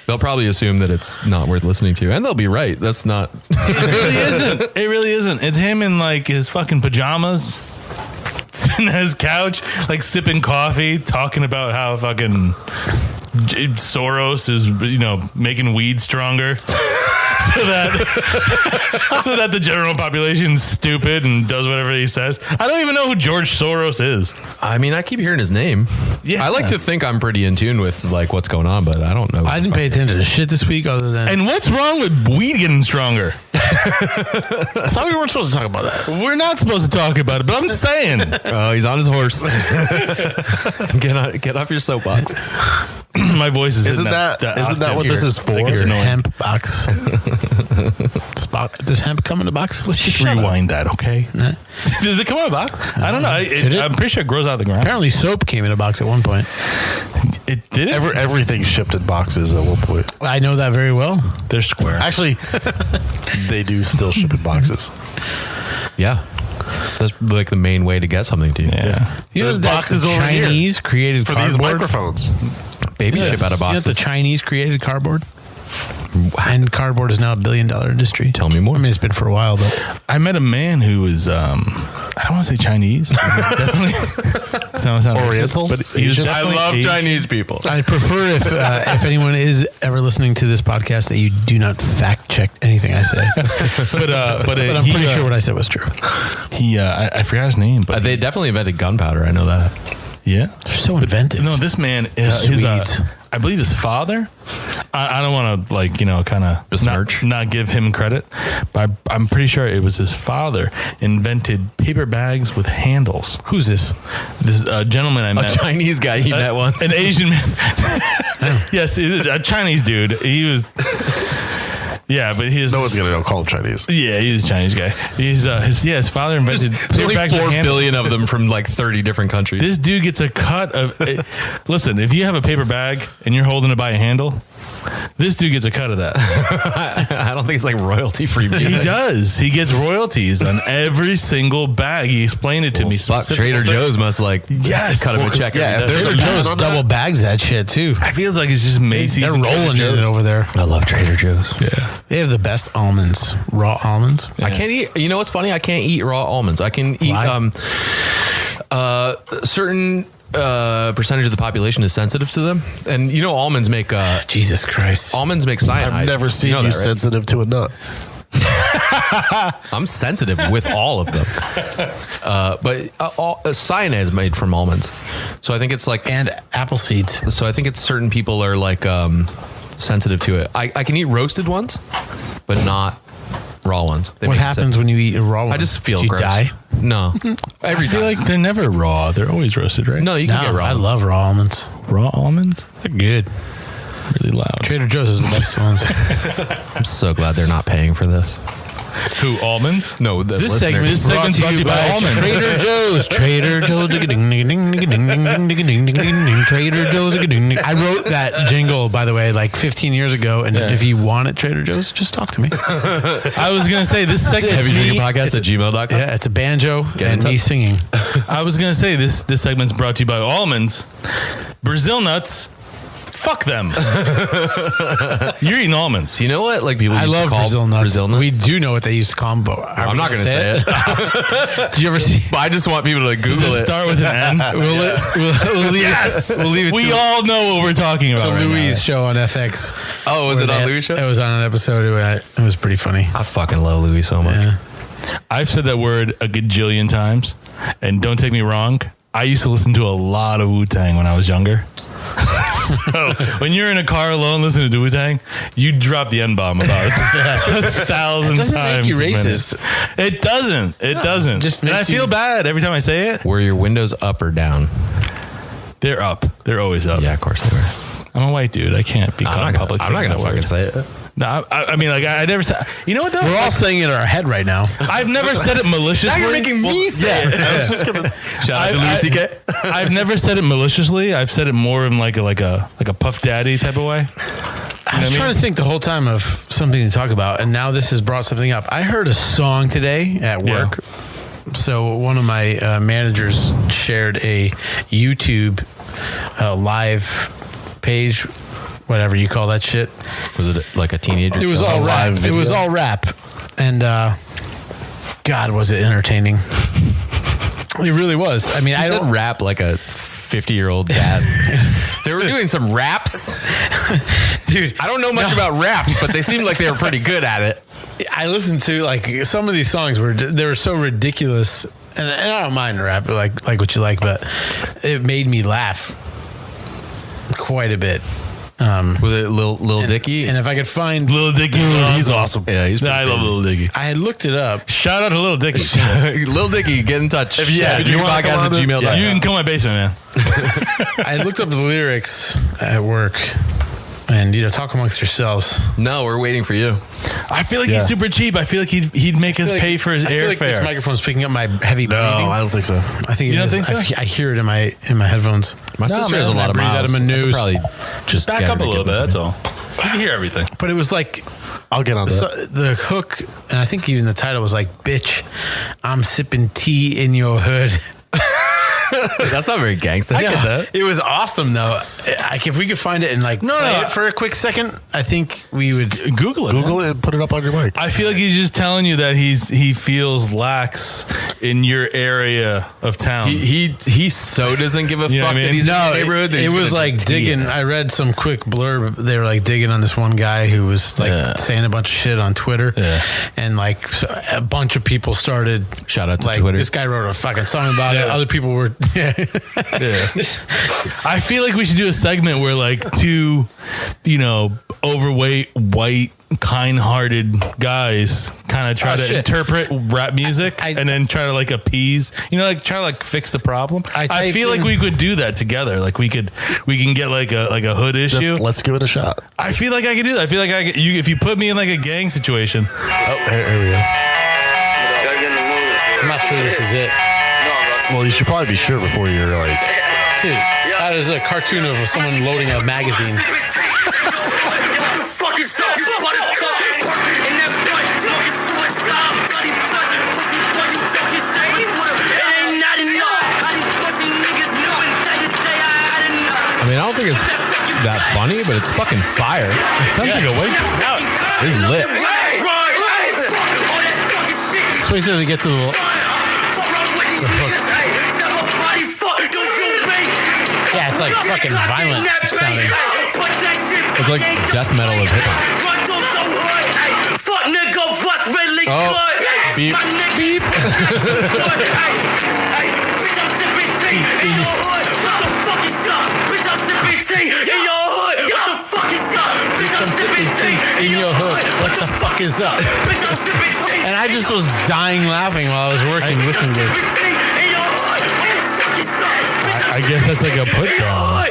they'll probably assume that it's not worth listening to, and they'll be right. That's not. It really isn't. It really isn't. It's him in like his fucking pajamas, sitting on his couch, like sipping coffee, talking about how fucking Soros is, making weed stronger. so that the general population's stupid and does whatever he says. I don't even know who George Soros is. I mean, I keep hearing his name. Yeah. I like to think I'm pretty in tune with like what's going on, but I don't know. I didn't pay attention to shit this week other than. And what's wrong with weed getting stronger? I thought we weren't supposed to talk about that. We're not supposed to talk about it, but I'm saying. Oh, he's on his horse. Get off your soapbox. My voice is Isn't that what this is for? It's Your annoying. hemp box. Does hemp come in a box? Let's just rewind that, okay? Nah. Does it come in a box? I don't know. I'm pretty sure it grows out of the ground. Apparently, soap came in a box at one point. It did it? Everything shipped in boxes at one point. I know that very well. They're square. Actually, they do still ship in boxes. Yeah. That's like the main way to get something to you. Yeah. You There's know that boxes the over here Chinese created for cardboard? these microphones. Baby ship out of You know boxes. that the Chinese created cardboard? And cardboard is now $1 billion industry. Tell me more. I mean, it's been for a while, but I met a man who was, I don't want to say Chinese. Definitely. Sounds Oriental? But he was Asian? definitely Asian. Chinese people. I prefer if anyone is ever listening to this podcast that you do not fact check anything I say. But I'm pretty sure what I said was true. I forgot his name, but They definitely invented gunpowder. I know that. yeah. They're so inventive. No, this man, Swedes. I believe his father. I don't want to kind of Besmirch. not give him credit, but I'm pretty sure it was his father invented paper bags with handles. Who's this? This gentleman I A met, Chinese guy you met once. an Asian man. Yes, a Chinese dude. He was. Yeah, but he's No one's gonna know. Call them Chinese. yeah, he's a Chinese guy. He's his father invented There's paper only bags with 4 handles. billion of them from like 30 different countries. This dude gets a cut of. Listen, if you have a paper bag and you're holding it by a handle, this dude gets a cut of that. I don't think it's like royalty free music. He does. He gets royalties on every single bag. He explained it to me. Fuck, specifically. Trader Joe's must like Yes. cut him a check. yeah, every if day. there's Trader a Joe's on double that? bags that shit too. I feel like it's just Macy's. They're and Trader rolling in Joe's. it over there. I love Trader Joe's. Yeah. They have the best almonds, raw almonds. I can't eat. You know what's funny? I can't eat raw almonds. I can eat Why? certain percentage of the population is sensitive to them, and you know almonds make Jesus Christ. almonds make cyanide. I've never seen know you that, right? sensitive to a nut. I'm sensitive with all of them, but cyanide is made from almonds, so I think it's like And apple seeds. So I think it's certain people are like sensitive to it. I can eat roasted ones, but not raw ones. They What make me happens sick. when you eat a raw one? I just feel Do you gross. die? No, every I feel time. like they're never raw. They're always roasted, right? No, you can get raw. I love raw almonds. raw almonds. They're good. Really loud. Trader Joe's is the best ones. I'm so glad they're not paying for this. Who almonds? No, the This listeners. segment's brought to you by almonds. Trader Joe's. Trader Joe's. Trader Joe's. I wrote that jingle, by the way, like 15 years ago. And if you want it, Trader Joe's, just talk to me. I was gonna say this segment. Heavy Drinking Podcast at gmail.com. Yeah, it's a banjo in and me touch. singing. I was gonna say this segment's brought to you by almonds, Brazil nuts. Fuck them. You're eating almonds. Do you know what like people I used love to call Brazil nuts. Brazil nuts? We do know what they used to call them, but I'm not going to say it. Did you ever see? But I just want people to Does Google it it. start with an N? We'll leave Yes. We'll leave it We to, all know what we're talking about. to right Louis' now. show on FX. Oh, was Where it on they- Louis' show? It was on an episode. It was pretty funny. I fucking love Louis so much. Yeah. I've said that word a gajillion times, and don't take me wrong. I used to listen to a lot of Wu-Tang when I was younger. So when you're in a car alone listening to Wu-Tang, you drop the N-bomb about 1,000 doesn't times. make you a minute. racist. It doesn't. It doesn't. just And I makes feel you- bad every time I say it. Were your windows up or down? They're up. They're always up. Yeah, of course they were. I'm a white dude. I can't be caught in public. I'm not saying gonna that fucking word. say it. No, I mean, like, I never said. You know what, though? We're all saying it in our head right now. I've never said it maliciously. me say it. I was just gonna. Shout out to Louis C.K. I've never said it maliciously. I've said it more in like a Puff Daddy type of way. I was trying to think the whole time of something to talk about, and now this has brought something up. I heard a song today at work. So one of my managers shared a YouTube live page, whatever you call that shit. Was it like a teenager? It was all rap. It was all rap, and God, was it entertaining? It really was. I mean, I I don't don't. rap like a 50-year-old dad. They were doing some raps. Dude, I don't know much about raps, but they seemed like they were pretty good at it. I listened to like some of these songs they were so ridiculous, and I don't mind rap, like what you like, but it made me laugh quite a bit. Was it Lil Dicky? And if I could find Lil Dicky, he's awesome. Yeah, he's I love Lil Dicky. I had looked it up. Shout out to Lil Dicky. Lil Dicky, get in touch. If you want to come podcast on at the- gmail.com. you can come to my basement, man. I had looked up the lyrics at work, and talk amongst yourselves. No, we're waiting for you. I feel like he's super cheap. I feel like he'd make us pay for his I feel like this airfare. microphone's picking up my heavy breathing. I don't think so. I think You it don't is. think so? I hear it in my headphones. My sister has a lot of breathe miles. out of my I could nose. probably just Back get her up a to little give bit. it That's to me. all. You can hear everything. But it was like I'll get on that. so the hook, and I think even the title was like, "Bitch, I'm sipping tea in your hood." That's not very gangster. I get that. It was awesome though. Like if we could find it and play it for a quick second, I think we would Google it. Google it and put it up on your mic. I feel like he's just telling you that he feels lax in your area of town. He so doesn't give a You know fuck what I that mean? he's in No, the neighborhood. that it he's was gonna like take tea. digging. I read some quick blurb. They were like digging on this one guy who was like saying a bunch of shit on Twitter, and like so a bunch of people started. Shout out to like, Twitter. This guy wrote a fucking song about it. Other people were. I feel like we should do a segment where like two, overweight, white, kind-hearted guys kind of try to interpret rap music and then try to like appease, try to like fix the problem. I feel like we could do that together. Like we can get like a hood issue. Let's give it a shot. I feel like I could do that. I feel like if you put me in like a gang situation. Oh, here we go. I'm not sure this is it. Well, you should probably be sure before you're like. Dude, that is a cartoon of someone loading a magazine. I mean, I don't think it's that funny, but it's fucking fire. It sounds like a wake. It's lit. So wait till they get to the hook. Yeah, it's like fucking violent sounding. It's like death metal of hip hop. Oh, beep, beep. In your hood, what the fuck is up? And I just was dying laughing while I was working listening to this. I guess that's like a put down.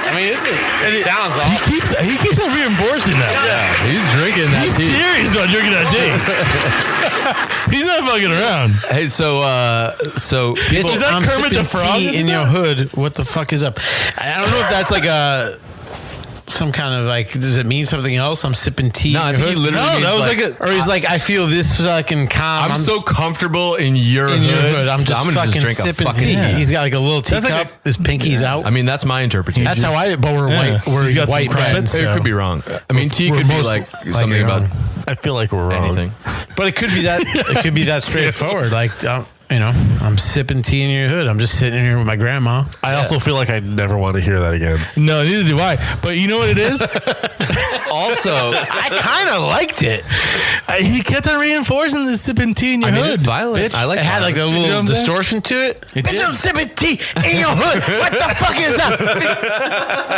I mean, it sounds awesome. He keeps on reinforcing that. Yeah, he's drinking that He's tea. serious about drinking that tea. He's not fucking around. Hey, so people, Is that I'm Kermit the sipping Frog tea that did in your that? hood. What the fuck is up? I don't know if that's like some kind of like, does it mean something else? I'm sipping tea. No, I in think your he hood? literally means that was like, like a- Or he's like, I feel this fucking calm. I'm so comfortable in your in your hood. I'm just gonna fucking drink a sipping fucking tea. tea. He's got like a little teacup. like His pinky's out. I mean, that's my interpretation. That's how I. But we're Yeah. white. We're He's got some white men. crumpets. It So. could be wrong. I mean, tea We're could be most like likely something about wrong. I feel like we're wrong. anything. But it could be that. It could be that straightforward. Like, I'm sipping tea in your hood. I'm just sitting here with my grandma. I also feel like I never want to hear that again. No, neither do I. But you know what it is? Also, I kind of liked it. He kept on reinforcing the sipping tea in your I mean, hood. it's violent. Bitch. I like It had like a You know little what I'm saying? distortion to it. It Bitch, did. I'm sipping tea in your hood. What the fuck is up?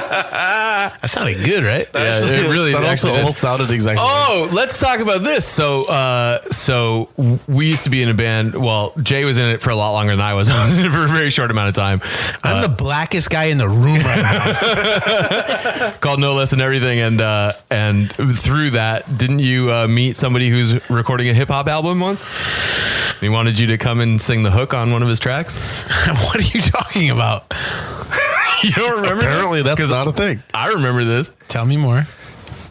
That sounded good, right? Yeah, it really that also actually did. almost sounded exactly. Oh, let's talk about this. So we used to be in a band. Well, Jay was in it for a lot longer than I was. I was in it for a very short amount of time. I'm the blackest guy in the room right now. Called No Less and Everything, and through that, didn't you meet somebody who's recording a hip hop album once? He wanted you to come and sing the hook on one of his tracks. What are you talking about? You don't remember? Apparently, this? that's not a thing. I remember this. Tell me more.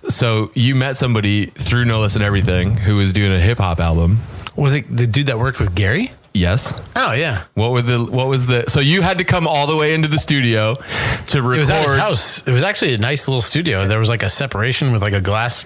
So you met somebody through No Less and Everything who was doing a hip hop album. Was it the dude that worked with Gary? Yes. Oh yeah. What was the? So you had to come all the way into the studio to record. It was at his house. It was actually a nice little studio. There was like a separation with like a glass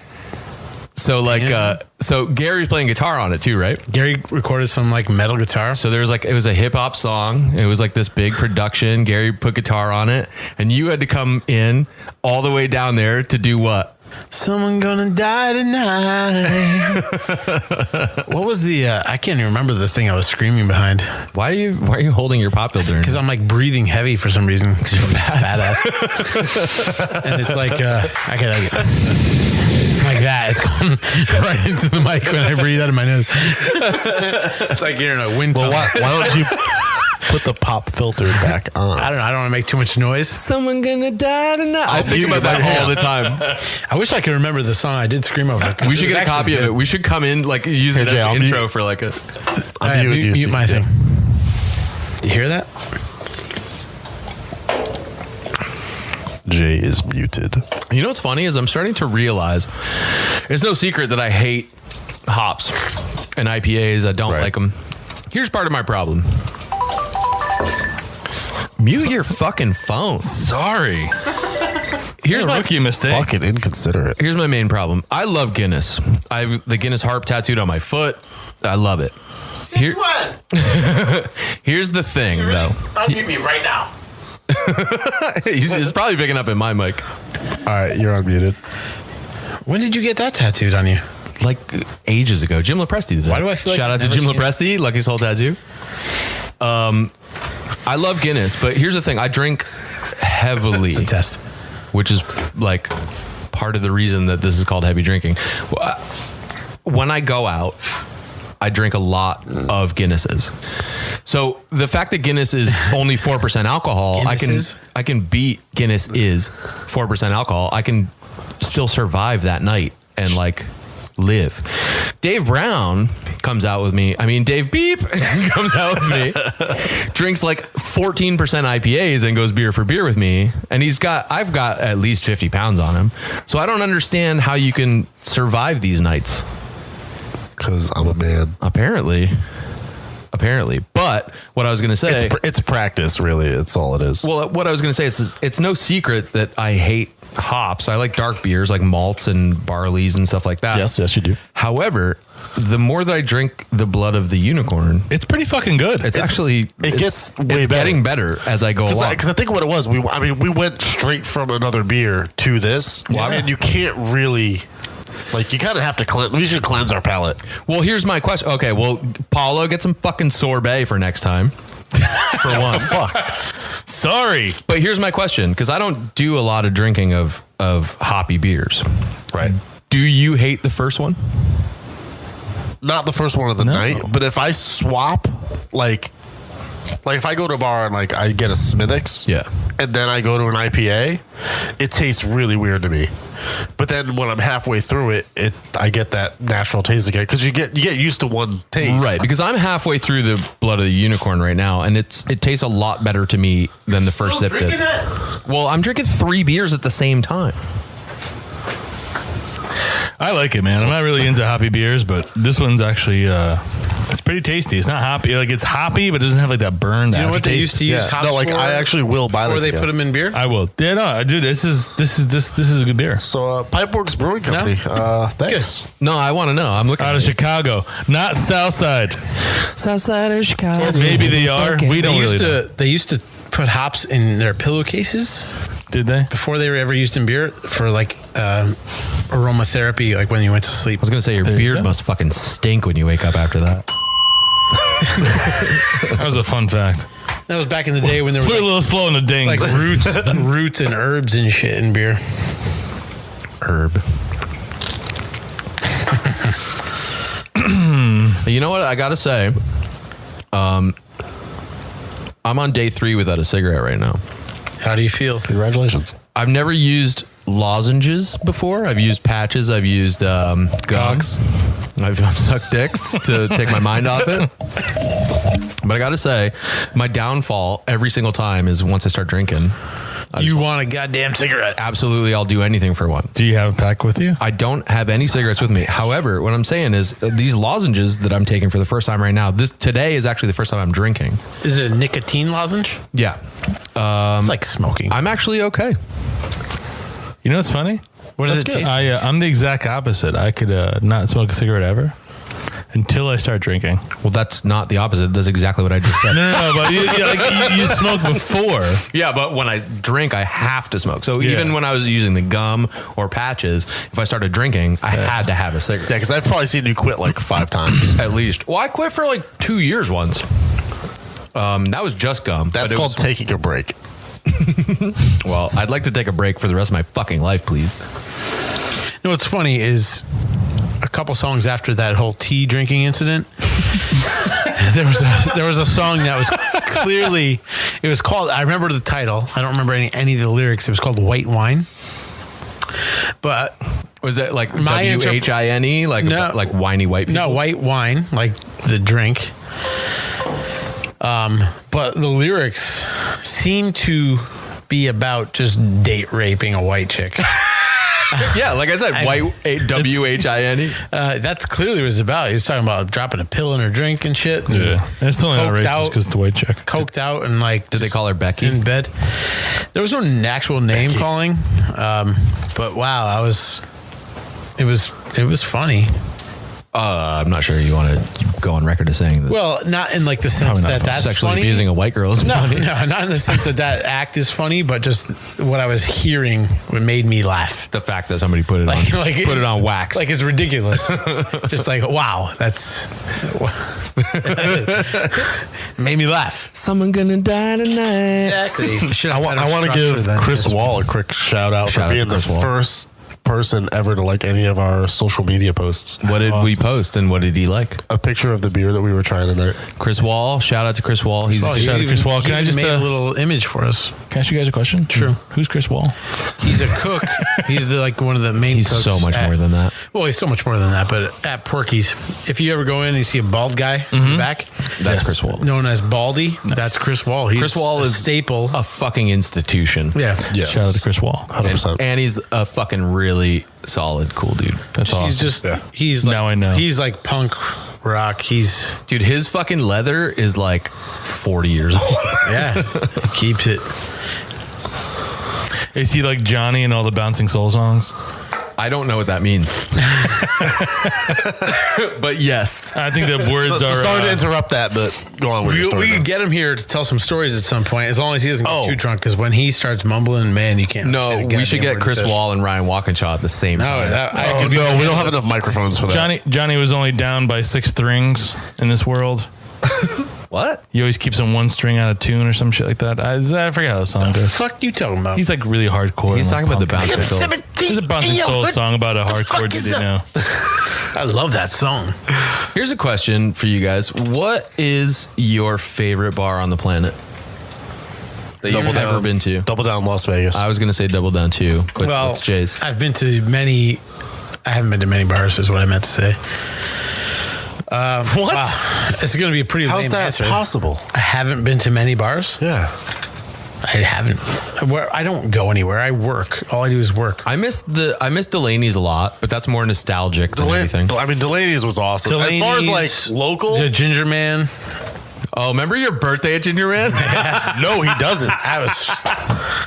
So like, so Gary's playing guitar on it too, right? Gary recorded some like metal guitar. So there was like, it was a hip hop song. It was like this big production. Gary put guitar on it, and you had to come in all the way down there to do what? Someone gonna die tonight. What was the? I can't even remember the thing I was screaming behind. Why are you holding your pop filter? Because I'm like breathing heavy for some reason. Because you're fat ass. And it's like I gotta like that. It's going right into the mic when I breathe out of my nose. It's like you're in a wind tunnel. Why don't you put the pop filter back on? I don't know. I don't want to make too much noise. Someone gonna die tonight. I think about that all the time. I wish I could remember the song I did scream over. We should get a copy of it. We should come in, like, use it as Jay, an intro for like a. Mute my thing. You hear that? Jay is muted. You know what's funny is I'm starting to realize it's no secret that I hate hops and IPAs. I don't like them. Here's part of my problem. Mute your fucking phone. Sorry. Here's my rookie mistake. Fucking inconsiderate. Here's my main problem. I love Guinness. I have the Guinness harp tattooed on my foot. I love it. Since when? Here's the thing, though. Unmute me right now. It's probably picking up in my mic. All right, you're unmuted. When did you get that tattooed on you? Like ages ago. Jim Lepresti did it. Why do I feel like Shout out I've to never Jim seen Lepresti, Lucky Soul Tattoo. I love Guinness, but here's the thing. I drink heavily. It's a test. Which is like part of the reason that this is called heavy drinking. When I go out, I drink a lot of Guinnesses. So the fact that Guinness is only 4% alcohol, I can beat Guinness is 4% alcohol. I can still survive that night and like live. Dave Brown comes out with me. I mean, Dave Beep comes out with me, drinks like 14% IPAs and goes beer for beer with me. And I've got at least 50 pounds on him. So I don't understand how you can survive these nights. Because I'm a man. Apparently. But what I was going to say, It's practice, really. It's all it is. well, what I was going to say is it's no secret that I hate hops. I like dark beers like malts and barleys and stuff like that. Yes, you do. However, the more that I drink the blood of the unicorn, It's pretty fucking good. it gets way better. getting better as I go along. Because I think what it was, we went straight from another beer to this. Well, I mean, you can't really, like, you kind of have to cleanse. We should cleanse our palate. Well, here's my question. Okay, well, Paulo, get some fucking sorbet for next time. For one. Fuck. Sorry. But here's my question, because I don't do a lot of drinking of hoppy beers. Right. Do you hate the first one? Not the first one of the night, but if I swap, like if I go to a bar and like I get a Smithwick's, and then I go to an IPA, it tastes really weird to me. But then when I'm halfway through it, I get that natural taste again, because you get used to one taste, Right, because I'm halfway through the blood of the unicorn right now, and it tastes a lot better to me than the first sip did. Well, I'm drinking 3 beers at the same time. I like it, man. I'm not really into hoppy beers, but this one's actually it's pretty tasty. It's not hoppy. Like, it's hoppy, but it doesn't have like that burned You know what they used to use hops for? I actually will buy this before they again. put them in beer. I will. Yeah, no, dude. This is a good beer. So Pipeworks Brewing Company. Thanks. No, I want to know. I'm looking Out of Chicago, not Southside. Southside of Chicago. Maybe they are. We don't really know. They used to put hops in their pillowcases. Did they? Before they were ever used in beer for like aromatherapy, like when you went to sleep. I was going to say, your beard must fucking stink when you wake up after that. That was a fun fact. That was back in the day when there was We're a little slow in the ding. like roots and herbs and shit in beer. Herb. You know what? I got to say, I'm on day 3 without a cigarette right now. How do you feel? Congratulations. I've never used lozenges before. I've used patches. I've used gums. I've sucked dicks to take my mind off it. But I got to say, my downfall every single time is once I start drinking. You want a goddamn cigarette? Absolutely, I'll do anything for one. Do you have a pack with you? I don't have any cigarettes with me. However, what I'm saying is these lozenges that I'm taking for the first time right now, today is actually the first time I'm drinking. Is it a nicotine lozenge? Yeah. It's like smoking. I'm actually okay. You know what's funny? What does it That's good. taste? I'm the exact opposite. I could not smoke a cigarette ever until I start drinking. Well, that's not the opposite. That's exactly what I just said. No, but you smoke before. Yeah, but when I drink, I have to smoke. So even when I was using the gum or patches, if I started drinking, I had to have a cigarette. Yeah, because I've probably seen you quit like 5 times. At least. Well, I quit for like 2 years once. That was just gum. That's called taking a break. Well, I'd like to take a break for the rest of my fucking life, please. You know what's funny is a couple songs after that whole tea drinking incident, there was a song that was clearly, it was called, I remember the title. I don't remember any of the lyrics. It was called White Wine. But Was that like My WHINE? Like, No. like whiny white people? no, white wine, like the drink. But the lyrics seem to be about just date raping a white chick. Yeah, like I said, WHINE. That's clearly what it's about. He was talking about dropping a pill in her drink and shit. Yeah, it's totally not Coked racist out. because the white chick. Coked out and like, Did they call her Becky? in bed? There was no actual name calling, but wow, it was funny. I'm not sure you want to go on record as saying that. Well, not in like the sense Probably not that that's sexually funny. abusing a white girl is No, funny. no, not in the sense that act is funny, but just what I was hearing made me laugh. The fact that somebody put it put it on wax. Like it's ridiculous. Just like, wow, that's made me laugh. Someone gonna die tonight. Exactly. I want to give Chris Wall a quick shout out Shout out for being to the Chris Wall. first person ever to like any of our social media posts. What did we post and what did he like? A picture of the beer that we were trying tonight. Chris Wall. Shout out to Chris Wall. He's Shout out to Chris Wall. Can I just made a little image for us? Can I ask you guys a question? Sure. Who's Chris Wall? He's a cook. He's like one of the main he's cooks. so much more than that. Well, he's so much more than that, but at Porky's, if you ever go in and you see a bald guy in the back, That's Chris Wall. known as Baldy, that's Chris Wall. He's Chris Wall a is staple. a fucking institution. Yeah. Yes. Shout out to Chris Wall. 100%. And he's a fucking really solid, cool dude. That's awesome. He's just, he's like, Now I know. He's like punk rock. He's, Dude, his fucking leather is like 40 years old. yeah, he keeps it. Is he like Johnny in all the Bouncing Soul songs? I don't know what that means. But yes. I think the words So are. sorry to interrupt that, but go on with your story. We now. could get him here to tell some stories at some point, as long as he doesn't get Oh. too drunk. Because when he starts mumbling, man, you can't. No, we should get Chris Wall. Wall and Ryan Walkinshaw at the same time. Oh, no, we don't have enough microphones for that. Johnny was only down by 6 strings in this world. What? He always keeps on one string out of tune or some shit like that. I forget how the song What the goes. fuck you talking about? He's like really hardcore. He's and, talking like, about the punk. Bouncing Souls. There's a Bouncing Soul song about a hardcore dude they know. I love that song. Here's a question for you guys. What is your favorite bar on the planet that you've ever been to? Double Down Las Vegas. I was going to say Double Down too, but Well, it's Jay's. I've been to many. I haven't been to many bars, is what I meant to say. what? Wow. It's going to be a pretty How's lame that answer. possible? I haven't been to many bars. Yeah. I haven't. I don't go anywhere. I work. All I do is work. I miss Delaney's a lot, but that's more nostalgic than anything. I mean, Delaney's was awesome. As far as like local, The Ginger Man. Oh, remember your birthday at Ginger Man? no, he doesn't. I was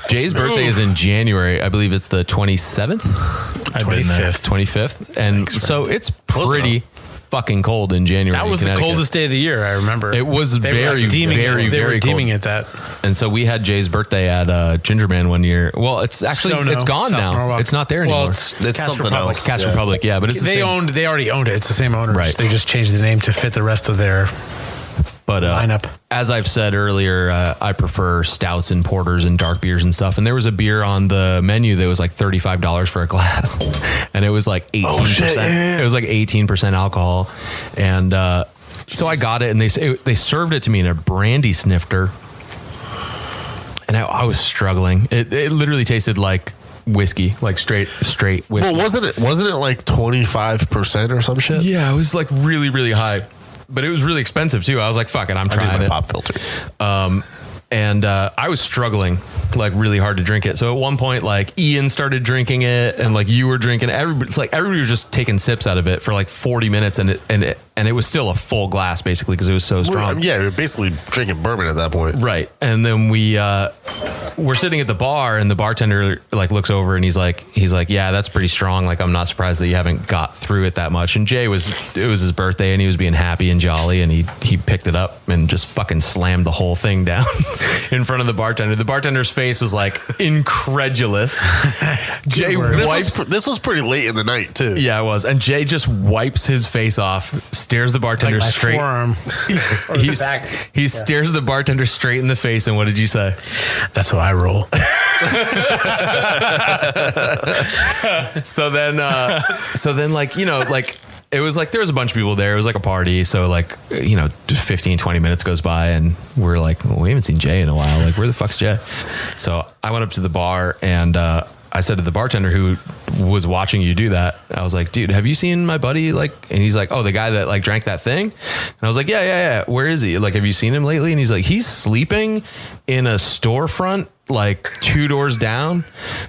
Jay's birthday is in January. I believe it's the 27th, I've been there. 25th. And so it's pretty fucking cold in January. that was in the Connecticut. coldest day of the year. I remember. It was They were very, deeming very, it, they very were deeming cold. it that. And so we had Jay's birthday at Ginger Man one year. Well, it's actually Sono, it's gone South now. Norwalk. It's not there anymore. Well, it's It's Cass something Republic. else. Cass Republic, yeah, but it's the same. They already owned it. It's the same owners. Right. They just changed the name to fit the rest of their But lineup. as I've said earlier, I prefer stouts and porters and dark beers and stuff. And there was a beer on the menu that was like $35 for a glass, and it was like 18%. shit, yeah. It was like 18% alcohol, and so I got it, and they served it to me in a brandy snifter, and I was struggling. It literally tasted like whiskey, like straight whiskey. Well, wasn't it like 25% or some shit? Yeah, it was like really, really high. But it was really expensive too. I was like, fuck it, I'm trying it. Pop filter. And I was struggling like really hard to drink it. So at one point, like Ian started drinking it, and like you were drinking it. Everybody was just taking sips out of it for like 40 minutes, and it was still a full glass basically because it was so strong. We're basically drinking bourbon at that point, right? And then we're sitting at the bar, and the bartender like looks over, and he's like, yeah, that's pretty strong. Like, I'm not surprised that you haven't got through it that much. And Jay it was his birthday, and he was being happy and jolly, and he picked it up and just fucking slammed the whole thing down in front of the bartender. The bartender's face was like incredulous. Jay this was pretty late in the night too. Yeah, it was. And Jay just wipes his face off, stares the bartender like my straight. Forearm. He stares the bartender straight in the face. And what did you say? That's how I roll. So then like, you know, like it was like there was a bunch of people there. It was like a party. So like, you know, 15, 20 minutes goes by, and we're like, well, we haven't seen Jay in a while. Like, where the fuck's Jay? So I went up to the bar, and I said to the bartender who was watching you do that, I was like, dude, have you seen my buddy? Like, and he's like, oh, the guy that like drank that thing. And I was like, yeah. Where is he? Like, have you seen him lately? And he's like, he's sleeping in a storefront like 2 doors down.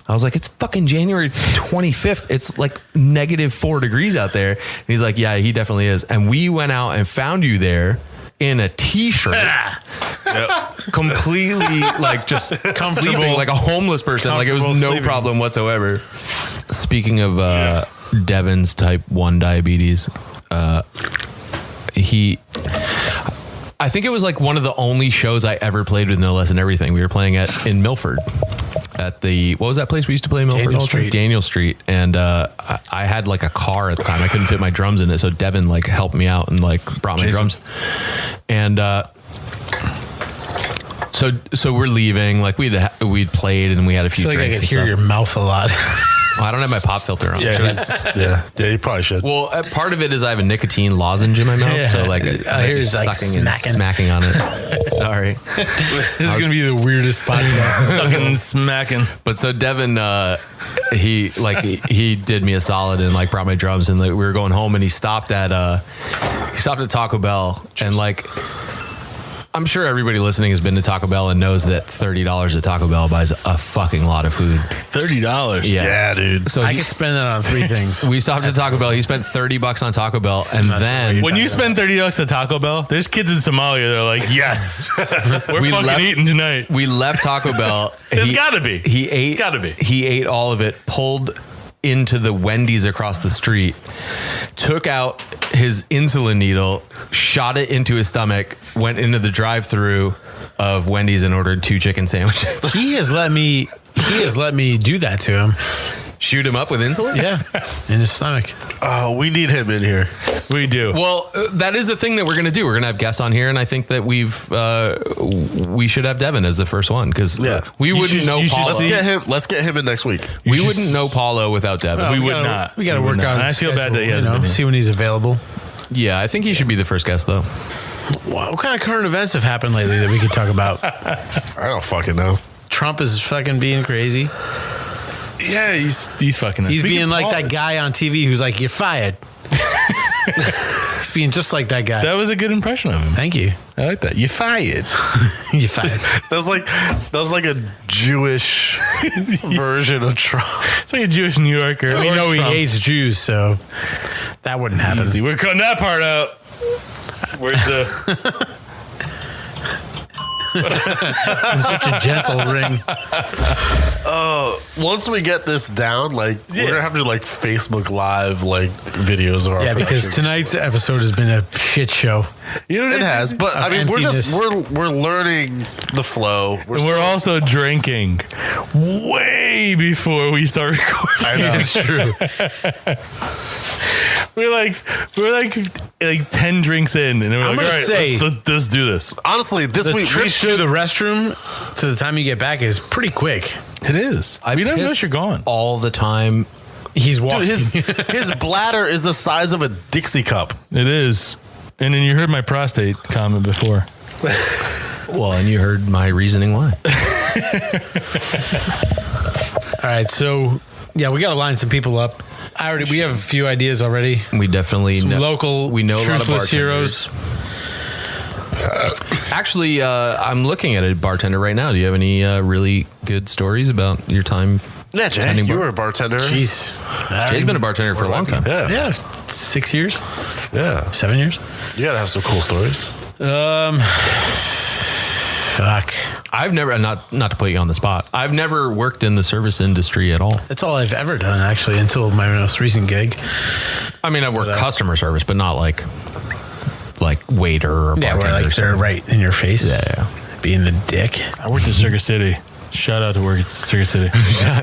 I was like, it's fucking January 25th. It's like -4 degrees out there. And he's like, yeah, he definitely is. And we went out and found you there in a t-shirt. Completely like just sleeping like a homeless person. Like, it was no problem whatsoever. Speaking of Devin's type 1 diabetes, I think it was like one of the only shows I ever played with No Less Than Everything. We were playing in Milford at what was that place we used to play in Milford? Daniel Street. And I had like a car at the time. I couldn't fit my drums in it. So Devin like helped me out and like brought my drums. And so we're leaving. Like we'd played and we had a few drinks. I could hear your mouth a lot. I don't have my pop filter on. Yeah, you probably should. Well, part of it is I have a nicotine lozenge in my mouth, so like I hear sucking and smacking on it. Sorry, this is gonna be the weirdest podcast. Sucking and smacking. But so Devin, he did me a solid and like brought my drums, and like we were going home, and he stopped at Taco Bell, and like, I'm sure everybody listening has been to Taco Bell and knows that $30 at Taco Bell buys a fucking lot of food. $30? Yeah, dude. So I could spend that on 3 things. We stopped at Taco Bell. He spent $30 on Taco Bell, and then when you spend $30 at Taco Bell, there's kids in Somalia. They're like, yes, we're fucking eating tonight. We left Taco Bell. It's gotta be. It's gotta be. He ate all of it. Pulled into the Wendy's across the street, took out his insulin needle, shot it into his stomach, went into the drive-thru of Wendy's and ordered 2 chicken sandwiches. He has let me do that to him. Shoot him up with insulin? Yeah, in his stomach. Oh, we need him in here. We do. Well, that is a thing that we're going to do. We're going to have guests on here, and I think that we should have Devin as the first one, because we wouldn't know Paulo. Let's get him in next week. We wouldn't know Paulo without Devin. We would not. We got to work on it. I feel bad that he hasn't been. See when he's available. Yeah, I think he should be the first guest, though. What kind of current events have happened lately that we could talk about? I don't fucking know. Trump is fucking being crazy. Yeah, he's fucking. He's being like that guy on TV who's like, "You're fired." He's being just like that guy. That was a good impression of him. Thank you. I like that. You're fired. You're fired. That was like a Jewish version of Trump. It's like a Jewish New Yorker. We know he hates Jews, so that wouldn't happen. Easy. We're cutting that part out. Where's the? Such a gentle ring. Once we get this down, like we're gonna have to like Facebook Live like videos of our because tonight's episode has been a shit show. You know what it has, but I mean we're learning the flow. We're also drinking way before we start recording. I know It's true. We're like 10 drinks in, and we're like, all right, let's do this. Honestly, this week trip to the restroom to the time you get back is pretty quick. It is. We don't notice you're gone all the time. He's walking. Dude, his bladder is the size of a Dixie cup. It is. And then you heard my prostate comment before. Well, and you heard my reasoning why. All right, so yeah, we got to line some people up. We have a few ideas already. We definitely local. We know a lot of truthless heroes. Actually, I'm looking at a bartender right now. Do you have any really good stories about your time? Yeah, Jay, tending you bar? were a bartender. Jeez. Jay's been a bartender for a long time. Yeah. Yeah, 6 years, Yeah. 7 years. You gotta have some cool stories. Fuck. I've never, not to put you on the spot, I've never worked in the service industry at all. That's all I've ever done, actually, until my most recent gig. I mean, I've worked customer service, but not like waiter or bartender. Yeah, where like or they're something. right in your face. Yeah. Being the dick. I worked at Circuit City. Shout out to work at Circuit City.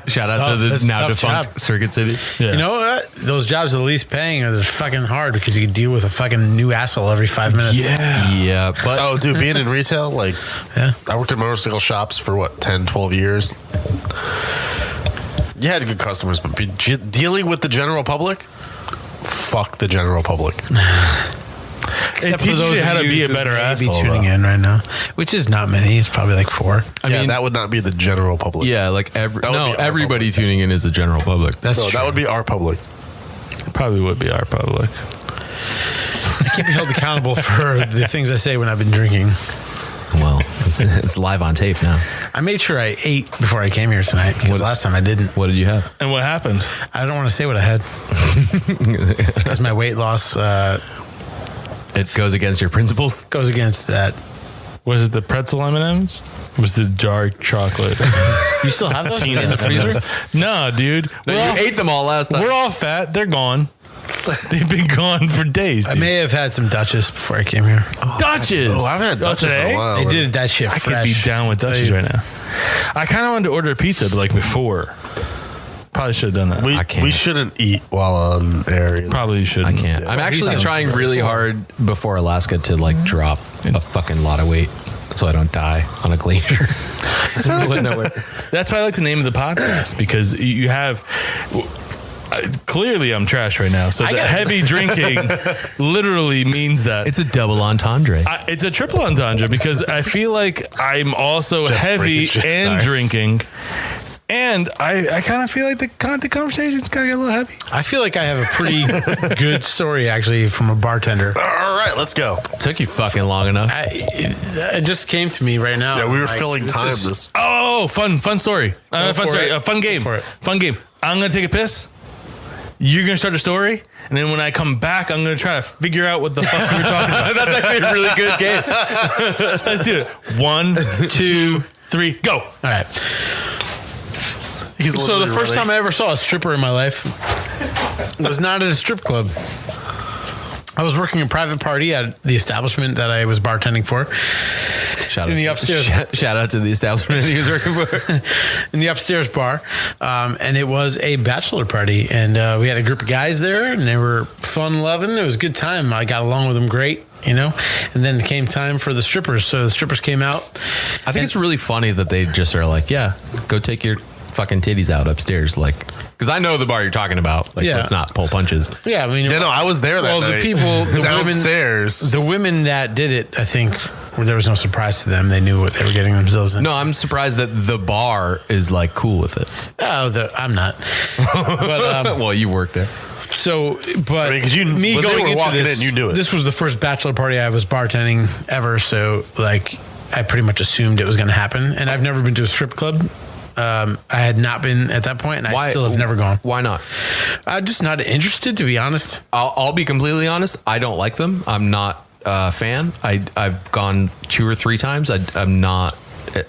Shout out to the That's a now tough defunct job. Circuit City. Yeah. You know what? Those jobs are the least paying are fucking hard because you can deal with a fucking new asshole every 5 minutes. Yeah, but Oh, dude, being in retail, like, Yeah. I worked in motorcycle shops for what, 10, 12 years. You had good customers, but dealing with the general public, fuck the general public. It teaches you how to be a better asshole. Be tuning in right now, which is not many. It's probably like 4. I Yeah, mean, that would not be the general public. yeah, like That would be our everybody public. tuning in is the general public. That's So true. that would be our public. Probably would be our public. I can't be held accountable for the things I say when I've been drinking. Well, it's live on tape now. I made sure I ate before I came here tonight because last time I didn't. What did you have? And what happened? I don't want to say what I had because my weight loss It goes against your principles. goes against that. Was it the pretzel M&Ms? Was the dark chocolate? You still have those in the freezer? No, dude. No, We're all- you ate them all last time. We're all fat. They're gone. They've been gone for days. I Dude. may have had some Dutchess before I came here. Dutches. Oh, I haven't had Dutchess in today? a while. They did that shit I fresh. could be down with Tell Dutches you. right now. I kind of wanted to order a pizza, but like before. Probably should have done that. I can't. We shouldn't eat while on air. either. Probably shouldn't. I can't. I'm actually sounds trying really hard before Alaska to like drop a fucking lot of weight so I don't die on a glacier. That's why I like to name the podcast because you have. Clearly, I'm trash right now. So the heavy drinking literally means that It's a double entendre. it's a triple entendre because I feel like I'm also heavy breaking shit, and sorry. drinking. And I kind of feel like the conversation's kind of get a little heavy. I feel like I have a pretty good story actually from a bartender. All right, let's go. Took you fucking long enough. It just came to me right now. Yeah, we were Like, filling this time. is- This Oh, fun story. Go for it. Fun game. Go for it. Fun game. I'm going to take a piss. You're going to start a story. And then when I come back, I'm going to try to figure out what the fuck you're talking about. That's actually a really good game. Let's do it. 1, 2, 3, go. All right. He's So the literally first running. time I ever saw a stripper in my life was not at a strip club. I was working a private party at the establishment that I was bartending for. Shout In the upstairs. Shout out to the establishment he was working for. In the upstairs bar, and it was a bachelor party, and we had a group of guys there, and they were fun loving. It was a good time. I got along with them great, you know. And then it came time for the strippers, so the strippers came out. I think it's really funny that they just are like, yeah, go take your fucking titties out upstairs, like, because I know the bar you're talking about. Like, Yeah. let's not pull punches. Yeah, I mean, Yeah, no, I was there that well, night. the people, the downstairs. the women that did it, I think, there was no surprise to them. They knew what they were getting themselves in. No, I'm surprised that the bar is like cool with it. Oh, I'm not. But Well, you work there. so, but I mean, 'cause when they going were into walking this, in, you knew it. This was the first bachelor party I was bartending ever, so like I pretty much assumed it was going to happen. And I've never been to a strip club. I had not been at that point, and I still have never gone. Why not? I'm just not interested, to be honest. I'll be completely honest. I don't like them. I'm not a fan. I've gone 2 or 3 times. I'm not.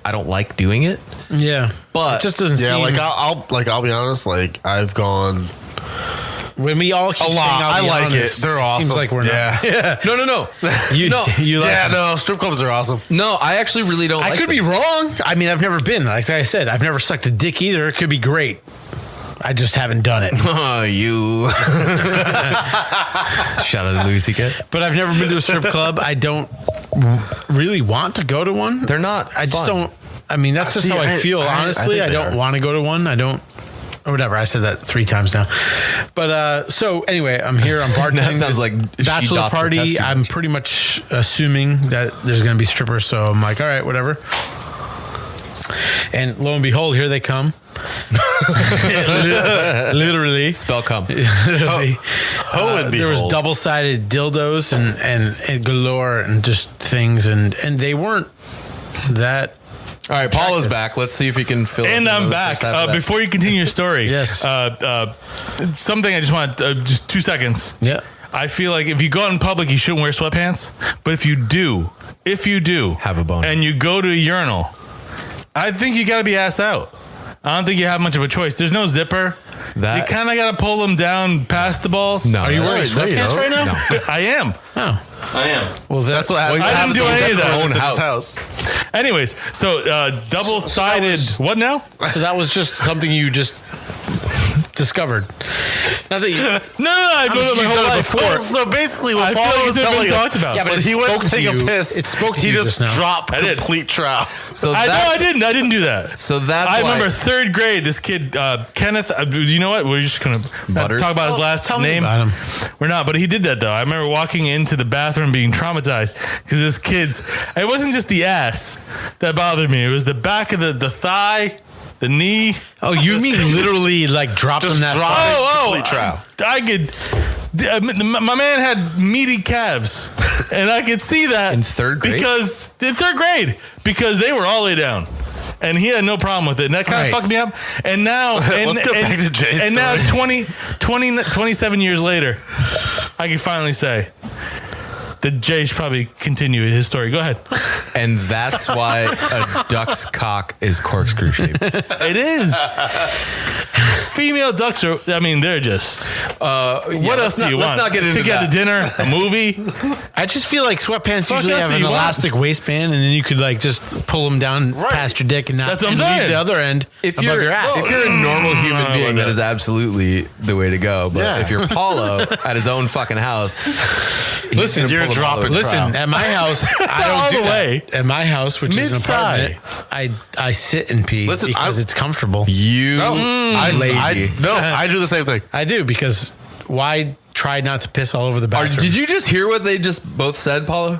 I don't like doing it. Yeah, But- it just doesn't Yeah, seem. I'll be honest. Like I've gone when we all keep a saying, lot. I'll I be like honest, it. They're it awesome. Seems like we're not. Yeah. No. You, No. you like Yeah, them. no, strip clubs are awesome. No, I actually really don't. I like could them. be wrong. I mean, I've never been. Like I said, I've never sucked a dick either. It could be great. I just haven't done it. Oh, you. Shout out to Louis C.K. But I've never been to a strip club. I don't really want to go to one. They're not. I just fun. don't. I mean, that's just See, how I feel. I Honestly, think I they don't are. want to go to one. I don't. Or whatever. I said that 3 times now. But so anyway, I'm here. I'm bartending. That sounds this like she bachelor doth party. protest too I'm much. pretty much assuming that there's going to be strippers. So I'm like, all right, whatever. And lo and behold, here they come. Literally. Spell cum. Literally. There was behold. double-sided dildos and galore and just things, and they weren't that. All right, Paul is back. Let's see if he can fill. And us in I'm on the back. first half of that. Before you continue your story, Yes. Something I just want, just 2 seconds. Yeah. I feel like if you go out in public, you shouldn't wear sweatpants. But if you do, Have a boner. and you go to a urinal, I think you got to be ass out. I don't think you have much of a choice. There's no zipper. You kind of got to pull them down past the balls. No, Are you wearing that's- sweatpants right now? No. I am. Oh. I am. Well, That's what happens. I didn't do any of that. Own house. Anyways, so double-sided. What now? So that was just something you just discovered. Not that you. No, I've known it my whole life. Oh, so basically, what I feel Paul like was it's never telling been us, talked about. Yeah, but when it he went spoke to to take a you. piss, It spoke to he you just just now. dropped I did. complete trout. So I that's, I didn't do that. So that's I why- remember third grade. This kid, Kenneth. You know what? We're just gonna Butters? talk about his last tell me name. about him. We're not, but he did that though. I remember walking into the bathroom being traumatized because this kid's. It wasn't just the ass that bothered me. It was the back of the thigh, the knee. Oh, you mean literally like dropped them that far? complete trout. I could. My man had meaty calves, and I could see that In third grade? because they were all the way down. And he had no problem with it. And that kind of Right. fucked me up. And now, Let's go back to Jay's and now story. 27 years later, I can finally say that Jay should probably continue his story. Go ahead. and that's why a duck's cock is corkscrew shaped. It is. Female ducks are, I mean, they're just. What else do you want? Let's not get into to get that. to dinner, a movie. I just feel like sweatpants Fuck usually else have do an you want? elastic waistband, and then you could like just pull them down past your dick and not That's what I'm and leave saying. the other end If above you're your ass. if you're a normal human know being, about that that. is absolutely the way to go. But Yeah. if you're Paulo at his own fucking house, Listen, you're dropping Listen, at my house, I all don't do the way. that. At my house, which is an Mid-thigh. apartment, I sit and pee Listen, because it's comfortable. You lazy. I do the same thing. I do because why try not to piss all over the bathroom? did you just hear what they just both said, Paulo?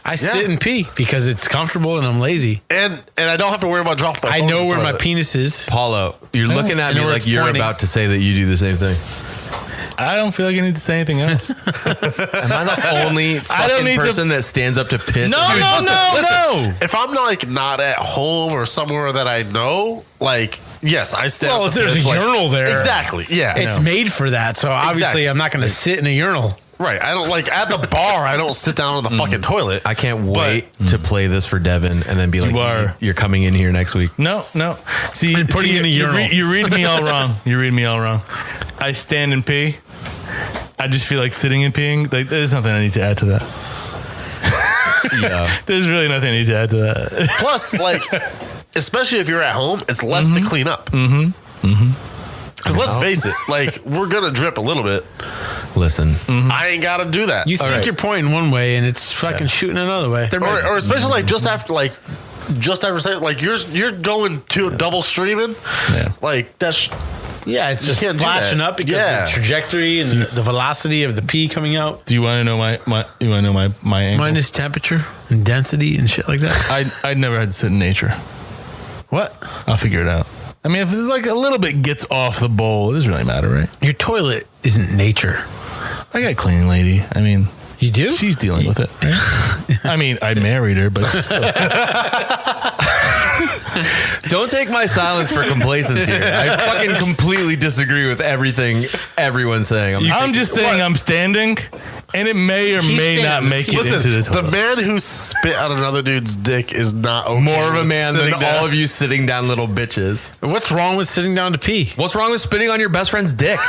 I sit and pee because it's comfortable and I'm lazy. And I don't have to worry about dropping my I phone know in the where my toilet. penis is. Paulo, you're looking I at know me where like it's you're pointing. about to say that you do the same thing. I don't feel like I need to say anything else. Am I the only I don't fucking need to- person that stands up to piss? No, Dude, no, no. If I'm not at home or somewhere that I know, like, yes, I stand Well, up if to there's piss, a like- urinal there, Exactly. Yeah. It's made for that. So obviously, Exactly. I'm not going to sit in a urinal. right. I don't like at the bar. I don't sit down on the fucking toilet. I can't wait to play this for Devin and then be like, You are. you're coming in here next week. No. See, putting you in a urinal. You read me all wrong. You read me all wrong. I stand and pee. I just feel like sitting and peeing. Like, there's nothing I need to add to that. Yeah. There's really nothing I need to add to that. Plus, like, especially if you're at home, it's less to clean up. Because let's face it, like, we're gonna drip a little bit. Listen, I ain't gotta do that. You think right. you're pointing one way and it's fucking shooting another way. or especially like just after saying like you're going to double streaming. Yeah. Like that's Yeah, it's just can't do splashing that. up because Yeah. of the trajectory and the velocity of the pee coming out. Do you want to know my angle? Minus temperature and density and shit like that. I'd never had to sit in nature. What? I'll figure it out. I mean, if it's like a little bit gets off the bowl, it doesn't really matter, right? Your toilet isn't nature. I got a cleaning lady. I mean, You do? she's dealing with it. Right? I mean, I married her, but still. don't take my silence for complacence here. I fucking completely disagree with everything everyone's saying. I'm just saying I'm standing, and it may or He may stands. not make it into listen. the The toilet. man who spit on another dude's dick is not okay more of a with man than sitting down. all of you sitting down little bitches. What's wrong with sitting down to pee? What's wrong with spitting on your best friend's dick?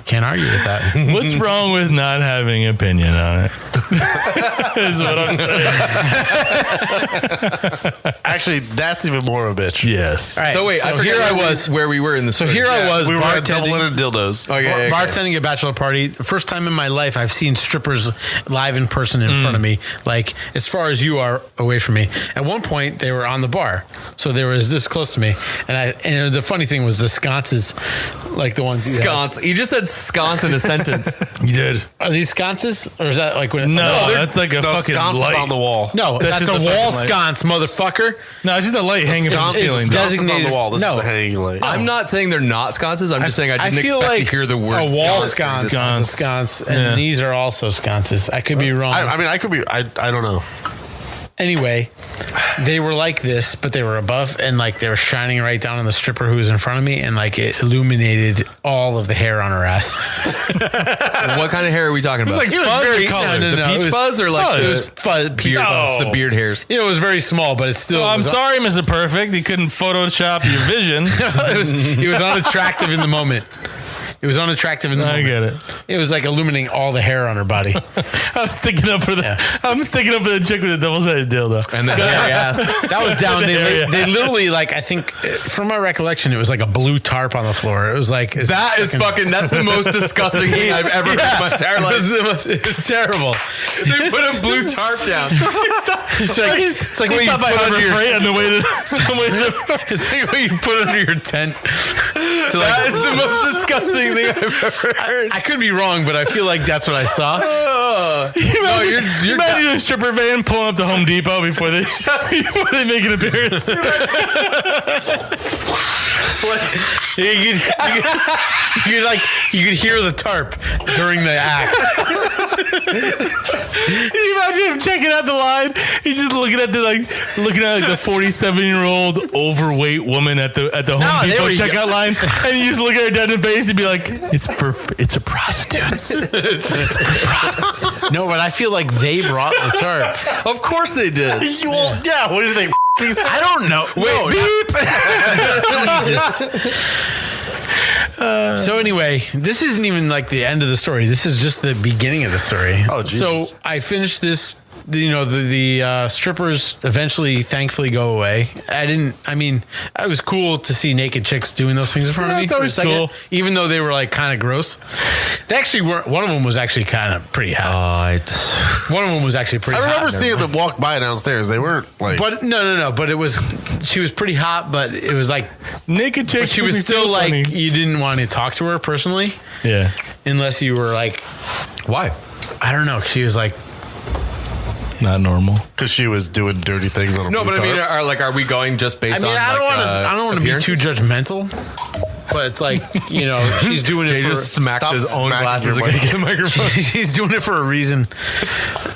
Can't argue with that. What's wrong with not having an opinion on it? Is what I'm saying. Actually, that's even more of a bitch. Yes. All right, So wait, I forget here I was. where we were in the So story. here I was We were at double bartending. in dildos. Okay, Bartending at a bachelor party. The first time in my life I've seen strippers live in person in front of me, like as far as you are away from me. At one point they were on the bar, so they were this close to me. And the funny thing was the sconces, like the ones you have. Sconce. You just said sconce in a sentence. You did. Are these sconces, or is that like when No, that's like a fucking sconce is light on the wall. No, that's just a a wall fucking light. sconce, motherfucker. No, it's just a light hanging from the ceiling. Sconce is on designated- the wall. This no. is a hanging light. I'm not saying they're not sconces. I'm just saying I didn't feel expect like to hear the word a wall sconce. sconce, is a sconce, and these are also sconces. I could be wrong. I mean, I could be. I don't know. Anyway, they were like this, but they were above, and like they were shining right down on the stripper who was in front of me, and like it illuminated all of the hair on her ass. What kind of hair are we talking about? like It was fuzz very or color? no, the it peach was fuzz or like fuzz. It was fuzz, peach beard, fuzz. the beard hairs? You know, it was very small, but it's still. Well, I'm it was- sorry, Mr. Perfect. He couldn't Photoshop your vision. He was unattractive in the moment. It was unattractive in the I moment. get it. It was like illuminating all the hair on her body. I'm sticking up for the. I'm sticking up for the chick with the double-sided dildo. And the hairy ass. That was down. Yeah. They literally, like, I think, from my recollection, it was like a blue tarp on the floor. It was like That is fucking. That's the most disgusting thing I've ever heard in my entire life. It was terrible. They put a blue tarp down. It's like what you put under your. on the way to. It's like what you put under your tent. To like, That is the most disgusting thing I've ever heard. I could be wrong, but I feel like that's what I saw. Imagine a stripper van pulling up to Home Depot before they make an appearance. You could hear the tarp during the act. Can you imagine him checking out the line? He's just looking at the 47-year-old overweight woman at the Home Depot checkout line, and you just look at her dead in the face and be like, "It's a prostitutes." No, but I feel like they brought the tarp. Of course they did. Yeah. What do you think? I don't know. Wait, Jesus. So anyway, this isn't even like the end of the story. This is just the beginning of the story. Oh, Jesus. So I finished this. You know, the strippers eventually, thankfully, go away. It was cool to see naked chicks doing those things in front of me. That's always for a second, cool. even though they were like kind of gross. They actually weren't. One of them was actually kind of pretty hot. One of them was actually pretty I hot. remember seeing them walk by downstairs. They weren't like. But no. But she was pretty hot, but it was like, Naked chick. but she was still like, you didn't want to talk to her personally. Yeah. Unless you were like, Why? I don't know. She was like, Not normal. Because she was doing dirty things on a No, but I blue mean, tarp. are we going just based on? I don't want to be too judgmental. But it's like, you know, she's doing it for just smacked his own smacking glasses your against the microphone. she's doing it for a reason,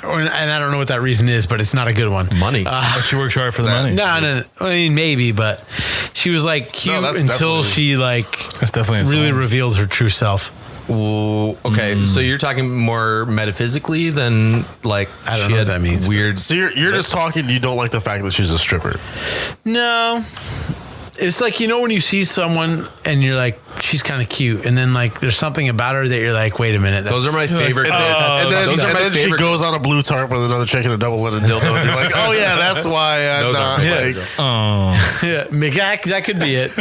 and I don't know what that reason is, but it's not a good one. Money. She works hard for the money. No. I mean, maybe, but she was like cute that's until definitely- she like That's definitely a really sign. revealed her true self. Ooh, okay, so you're talking more metaphysically than like I don't she know had what that means. Weird. So you're just talking. You don't like the fact that she's a stripper. No. It's like, you know, when you see someone and you're like, she's kind of cute, and then like there's something about her that you're like, wait a minute. Those are my favorite. And then, those are my she favorite. goes on a blue tarp with another chick and a double-ended dildo. And you're like, oh yeah, that's why I'm Those not. are my Like, Yeah, that could be it.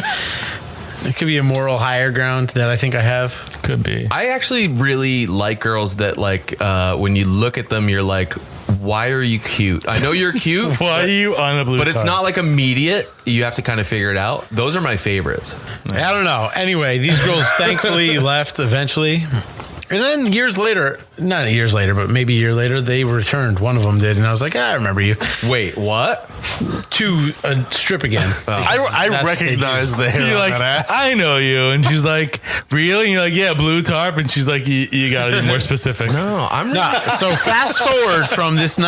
It could be a moral higher ground that I think I have. Could be. I actually really like girls that like when you look at them, you're like, why are you cute? I know you're cute. Why are you on a blue But it's tarp? not like immediate. You have to kind of figure it out. Those are my favorites. I don't know. Anyway, these girls thankfully left eventually. And then not years later, but maybe a year later, they returned. One of them did. And I was like, I remember you. Wait, what? To a strip again. I That's what they recognize the hair You're on like, that ass. I know you. And she's like, really? And you're like, yeah, blue tarp. And she's like, you got to be more specific. No, I'm not. No, so fast forward from this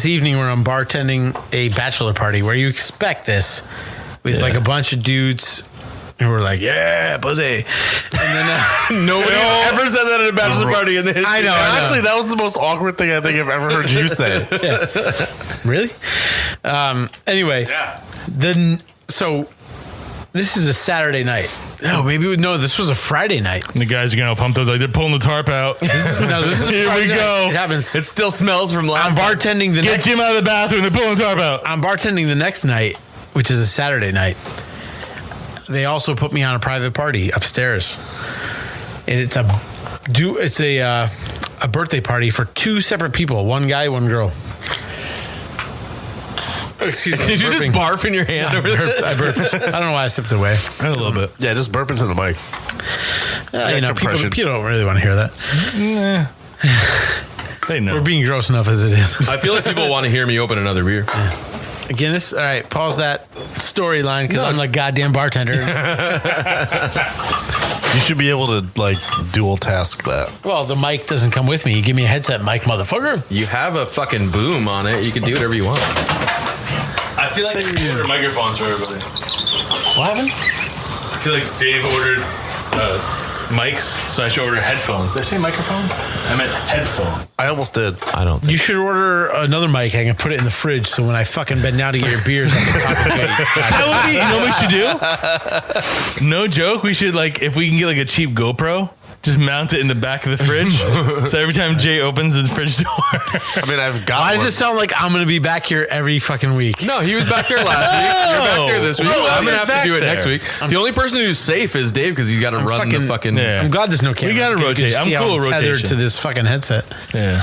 evening where I'm bartending a bachelor party where you expect this with like a bunch of dudes who were like, yeah, pussy. And then Nobody ever said that at a bachelor party in the history. I know. Actually, that was the most awkward thing I think I've ever heard you say. Really? Anyway, so this is a Saturday night. No, this was a Friday night. And the guys are getting all pumped up. Like, they're pulling the tarp out. This is Here Friday we night. go. It happens. It still smells from last I'm time. bartending the Get next. Jim out of the bathroom. They're pulling the tarp out. I'm bartending the next night, which is a Saturday night. They also put me on a private party upstairs, and it's a birthday party for two separate people, one guy, one girl. Excuse me. Did you just burping. barf in your hand I over there? burped. I don't know why I sipped away. A little bit. Yeah, just burp into the mic. You know, people don't really want to hear that. They know. We're being gross enough as it is. I feel like people want to hear me open another beer. Guinness. All right, pause that storyline because I'm the goddamn bartender. You should be able to like dual task that. Well, the mic doesn't come with me. You give me a headset mic, motherfucker. You have a fucking boom on it. You can do whatever you want. I feel like they ordered microphones for everybody. What happened? I feel like Dave ordered mics, so I should order headphones. Did I say microphones? I meant headphones. I almost did. I don't think. You should order another mic. I can put it in the fridge so when I fucking bend down to get your beers, I can talk to you. That would be, you know what we should do? No joke. We should, like, if we can get like a cheap GoPro, just mount it in the back of the fridge. So every time Jay opens the fridge door. I mean, I've got Why one. does it sound like I'm going to be back here every fucking week? No, he was back there last week. You're back there this week. Whoa, I'm gonna you're have to back do it there. next week. The only person who's safe is Dave because he's got to run the fucking. Yeah. I'm glad there's no camera. We gotta You can rotate. I'm see how cool with tethered rotation. to this fucking headset. Yeah.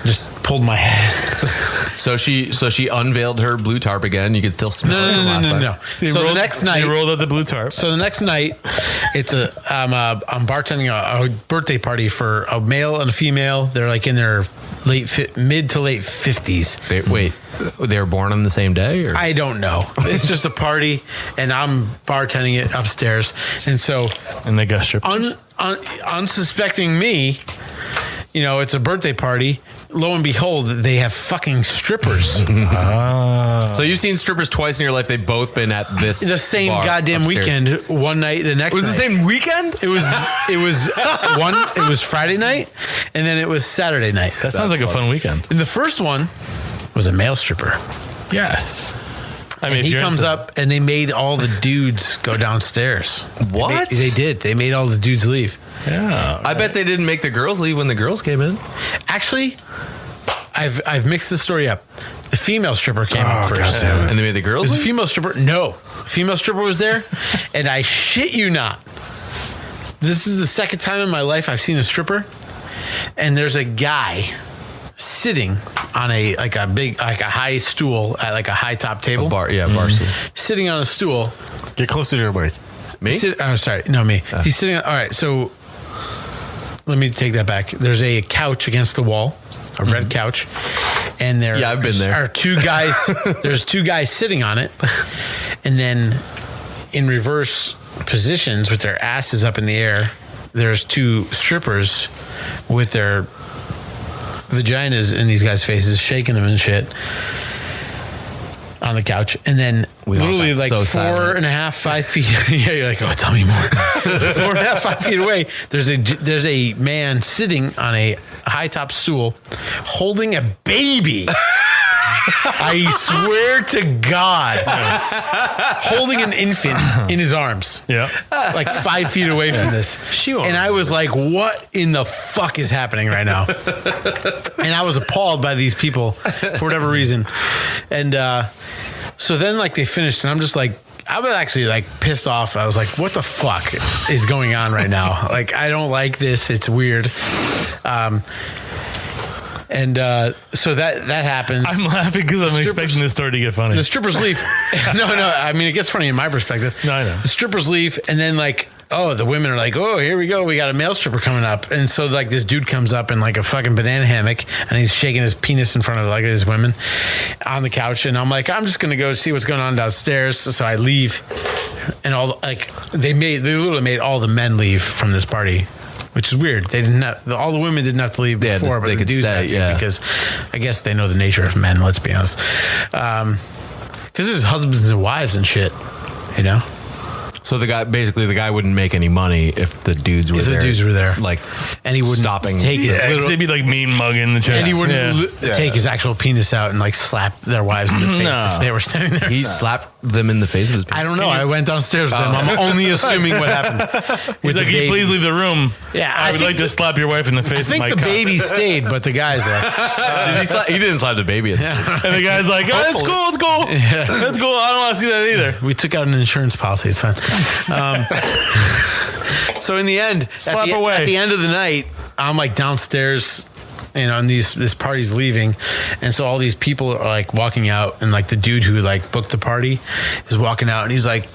Just pulled my head. So she unveiled her blue tarp again. You could still smell it from last time. No. So the next night, They rolled out the blue tarp. So the next night, I'm bartending a birthday party for a male and a female. They're like in their mid to late 50s. They were born on the same day, or I don't know. It's just a party, and I'm bartending it upstairs. And so, And they got stripped. unsuspecting me, you know, it's a birthday party. Lo and behold, they have fucking strippers. So you've seen strippers twice in your life. They've both been at this The same bar goddamn upstairs. weekend. One night, the next. It was the night. same weekend. It was It was Friday night, and then it was Saturday night. That sounds like a fun weekend. And the first one was a male stripper. Yes. I mean, And if he you're comes into- up, and they made all the dudes go downstairs. What? They did. They made all the dudes leave. Yeah. I bet they didn't make the girls leave when the girls came in. Actually, I've mixed the story up. The female stripper came in first. And they made the girls There's a leave? female stripper. No, a female stripper was there, and I shit you not. This is the second time in my life I've seen a stripper, and there's a guy sitting on a high stool at like a high top table. Bar stool. Sitting on a stool. Get closer to your mic. Me? Sorry, no me. He's sitting. All right, so let me take that back. There's a couch against the wall, a red couch, and there. Yeah, I've been there. Are two guys. There's two guys sitting on it, and then in reverse positions with their asses up in the air, there's two strippers with their vaginas in these guys' faces, shaking them and shit on the couch. And then We all literally got like so 4.5, 5 feet. Yeah, you're like, oh, tell me more. 4.5, 5 feet away, there's a man sitting on a high top stool holding a baby. I swear to God, holding an infant in his arms. Yeah. Like 5 feet away from this. And I was like, what in the fuck is happening right now? And I was appalled by these people for whatever reason. And so then like they finished and I'm just like, I was actually like pissed off. I was like, what the fuck is going on right now? Like, I don't like this. It's weird. So that happened. I'm laughing because I'm expecting this story to get funny. The strippers leave. No. I mean, it gets funny in my perspective. No, I know. The strippers leave, and then like, oh, the women are like, oh, here we go. We got a male stripper coming up, and so like this dude comes up in like a fucking banana hammock, and he's shaking his penis in front of like these women on the couch, and I'm like, I'm just gonna go see what's going on downstairs. So I leave, and they literally made all the men leave from this party. Which is weird. They didn't have, all the women didn't have to leave before, but they the could dudes stay, had to yeah. because I guess they know the nature of men. Let's be honest, because this is husbands and wives and shit, you know. So the guy wouldn't make any money if the dudes were there. If the dudes were there, like, and he wouldn't stopping. take his Yeah, 'cause little, they'd be like mean mugging the chicks. and he wouldn't take his actual penis out and like slap their wives in the face No. if they were standing there. He slapped them in the face with his penis. I don't know. I went downstairs with him. I'm only assuming what happened. He's like, "Can you please leave the room? Yeah, I would think like to slap your wife in the I face with think my the cock." baby stayed, but the guys left. He didn't slap the baby. And the guy's like, "Oh, it's cool, it's cool, it's cool. I don't want to see that either." We took out an insurance policy. It's fine. So in the end, Slap away. at the end of the night, I'm like downstairs, you know, and this party's leaving, and so all these people are like walking out, and like the dude who like booked the party is walking out, and he's like,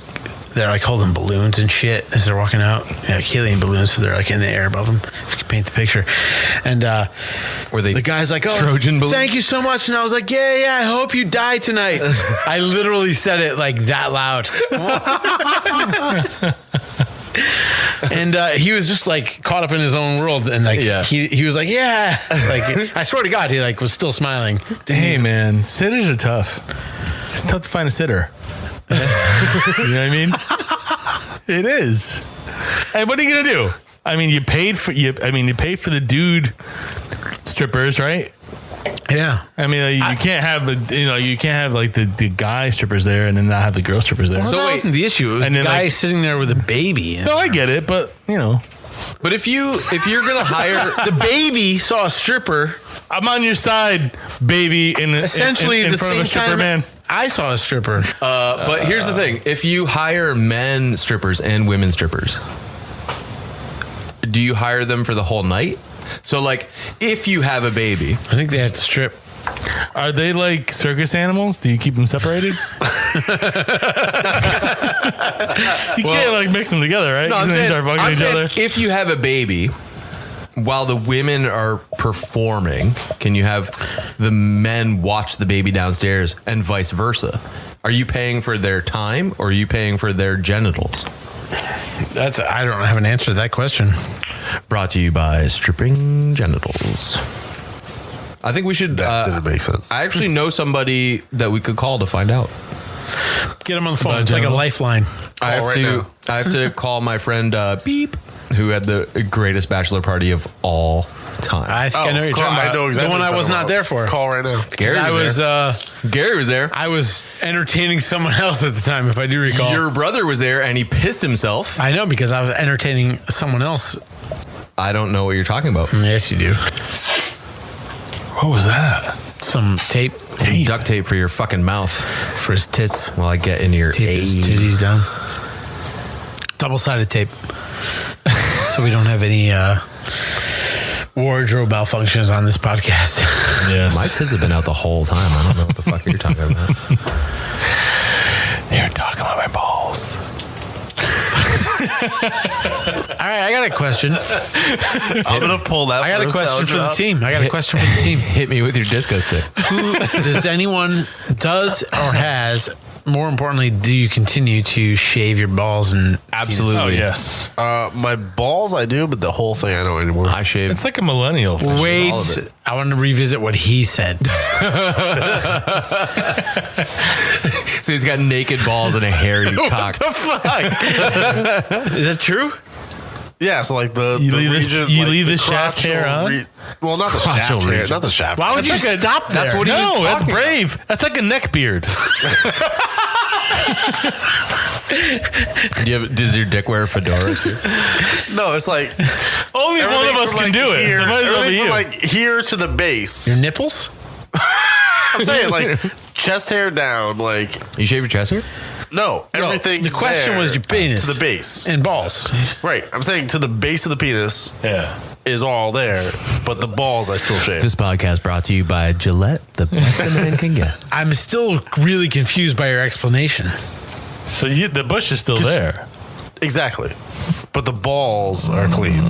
they're like holding balloons and shit as they're walking out. Yeah, helium balloons, so they're like in the air above them. If you could paint the picture. And Were they the guy's like, "Oh, Trojan balloons? thank you so much." And I was like, "Yeah, I hope you die tonight." I literally said it like that loud. And he was just like caught up in his own world, and like he was like, "Yeah," like I swear to God, he like was still smiling. Hey man, sitters are tough. It's tough to find a sitter. You know what I mean? It is. And what are you gonna do? I mean, you paid for the dude strippers, right? Yeah. I mean, you can't have like the guy strippers there and then not have the girl strippers there. Well, that wasn't the issue. It was the guy sitting there with a baby. No, I get it, but you know. But if you're gonna hire the baby saw a stripper, I'm on your side, baby. Essentially, in the front same of a stripper time man. I saw a stripper. But here's the thing: if you hire men strippers and women strippers, do you hire them for the whole night? So, like, if you have a baby, I think they have to strip. Are they like circus animals? Do you keep them separated? You can't like mix them together, right? no, I'm They saying, start fucking I'm each saying other. if you have a baby, while the women are performing, can you have the men watch the baby downstairs and vice versa? Are you paying for their time or are you paying for their genitals? I don't have an answer to that question. Brought to you by Stripping Genitals. I think we should. That didn't make sense. I actually know somebody that we could call to find out. Get him on the phone. It's like a lifeline. I have to call my friend Beep, who had the greatest bachelor party of all time. I think I know what you're talking about. I know exactly the one what I you're was talking not about. there for. Call right now. Gary was there. I was entertaining someone else at the time, if I do recall. Your brother was there, and he pissed himself. I know, because I was entertaining someone else. I don't know what you're talking about. Yes, you do. What was that? Some tape. Some duct tape for your fucking mouth For his tits. while I get in your Tape his titties down. Double-sided tape. So we don't have any wardrobe malfunctions on this podcast. Yes. My tits have been out the whole time. I don't know what the fuck you're talking about. You're talking about my balls. All right, I got a question. I'm gonna pull that. I got a question for the team. I got a question for the team. Hit me with your disco stick. Does or has, more importantly, do you continue to shave your balls and Absolutely. Oh yes. My balls, I do, but the whole thing, I don't anymore. I shave. It's like a millennial thing. Wait, all of it. I want to revisit what he said. So he's got naked balls and a hairy cock. The fuck? Is that true? Yeah, so like the You the leave this- region, you like leave the the shaft hair crotchal on? well, not the Crotchal shaft hair, region. not the shaft. Why would you stop there? That's what he was No, that's talking brave. That's like a neck beard. Does your dick wear a fedora too? No, it's like Only one of everything us from, can like, do it. Here, So might as well be everything you. from like here to the base. Your nipples? I'm saying like chest hair down, like You shave your chest hair? no, everything. The question was your penis. to the base, And balls. right? I'm saying to the base of the penis Yeah. is all there, but the balls I still shave. This podcast brought to you by Gillette, the best a man can get. I'm still really confused by your explanation. So the bush is still there. Exactly, but the balls are clean.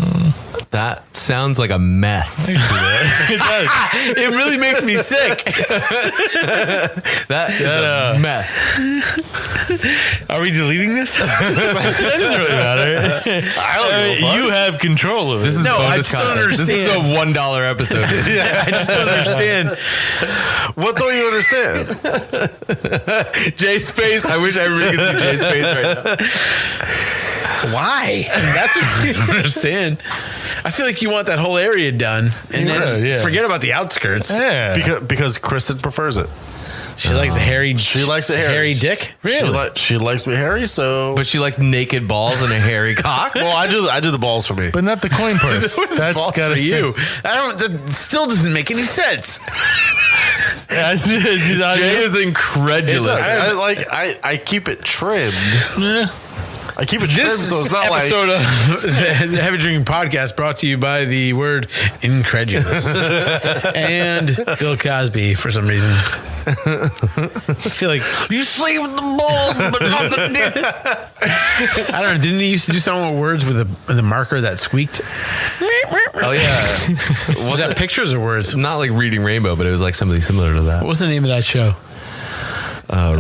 That sounds like a mess. It does. It really makes me sick. That is a mess. Are we deleting this? That doesn't really matter. You have control of it. This is No, I bonus just don't content. This is a $1 episode. I just don't understand. What don't you understand? Jay's face. I wish everybody could see Jay's face right now. Why? That's what I don't understand. I feel like you want that whole area done and then forget about the outskirts. Yeah. Because Kristen prefers it. She likes a hairy. She likes a hairy dick. Really? She likes me hairy, so. But she likes naked balls and a hairy cock. Well, I do the balls for me. But not the coin purse. That's Balls got for to you. That still doesn't make any sense. Jay is incredulous. I keep it trimmed. I keep it trimmed, so it's not episode of the Heavy Drinking Podcast brought to you by the word incredulous and Bill Cosby for some reason. I feel like you sleep with the balls, but not the dick. I don't know. Didn't he used to do something with words with a marker that squeaked? Oh yeah. Was that pictures or words? Not like Reading Rainbow, but it was like something similar to that. What was the name of that show?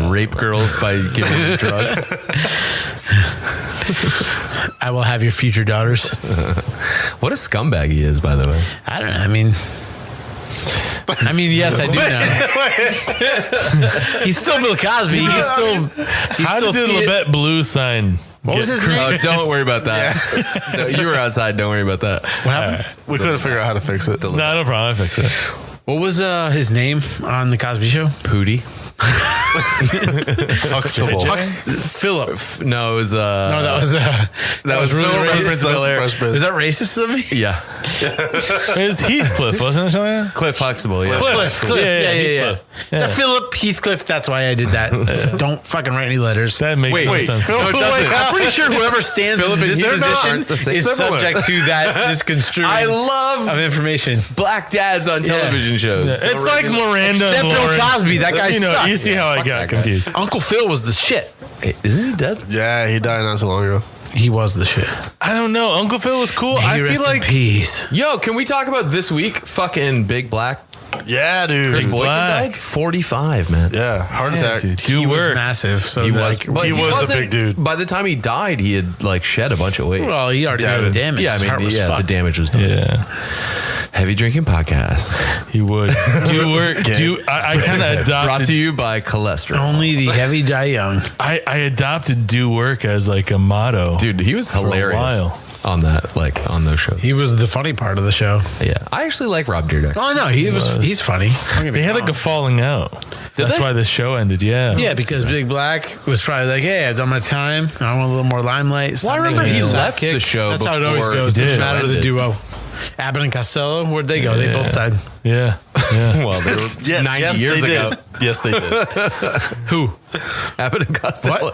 Rape girls by giving them drugs. I will have your future daughters. What a scumbag he is, by the way. I don't know. I mean, yes, I do know. He's still Bill Cosby. He's still. How did the Labette Blue sign? What was his name? Oh, don't worry about that. No, you were outside. Don't worry about that. What happened? We couldn't figure out how to fix it. No, no problem. I fixed it. What was his name on the Cosby Show? Pootie. Huxtable. Philip. No, it was. No, that was really racist. Is that racist of me? Yeah. It was Heathcliff, wasn't it? Something? Cliff Huxtable. Yeah. Cliff. Yeah. That Philip Heathcliff. That's why I did that. Don't fucking write any letters. That makes no sense. No, it doesn't. I'm pretty sure whoever stands in this position is subject to that misconstruing I love of information. black dads on television shows. Yeah. It's like Miranda Except and Bill Lauren. Cosby. That guy sucked. You see how I got confused. Uncle Phil was the shit. Hey, isn't he dead? Yeah, he died not so long ago. He was the shit. I don't know. Uncle Phil was cool. May I he feel rest in like peace. Yo, can we talk about this week? Fucking Big Black. Yeah, dude. Chris Boykin Black. died. 45, man. Yeah, heart attack. dude, He do was work. massive. So He like, was. But he was a wasn't- big dude. By the time he died, he had like shed a bunch of weight. well, he already had the damage. Yeah, I His heart mean, was yeah, the fucked. damage was done. Yeah, Heavy Drinking Podcast. he would. Do work. I kind of Brought adopted. to you by cholesterol. Only the heavy die young. I adopted do work as like a motto. Dude, he was for a hilarious while. on that, like on those shows. He was the funny part of the show. Yeah, I actually like Rob Dyrdek. Oh no, he's funny. They had like a falling out. That's they? why the show ended. Yeah. Yeah, because Big Black was probably like, "Hey, I've done my time. I want a little more limelight." Well, I remember he left the show. That's how it always before goes. the Doesn't show matter to the ended. duo. Abbott and Costello, where'd they go? They both died. Yeah. Well, there was 90 years ago. Yes, they did. Who? Abbott and Costello.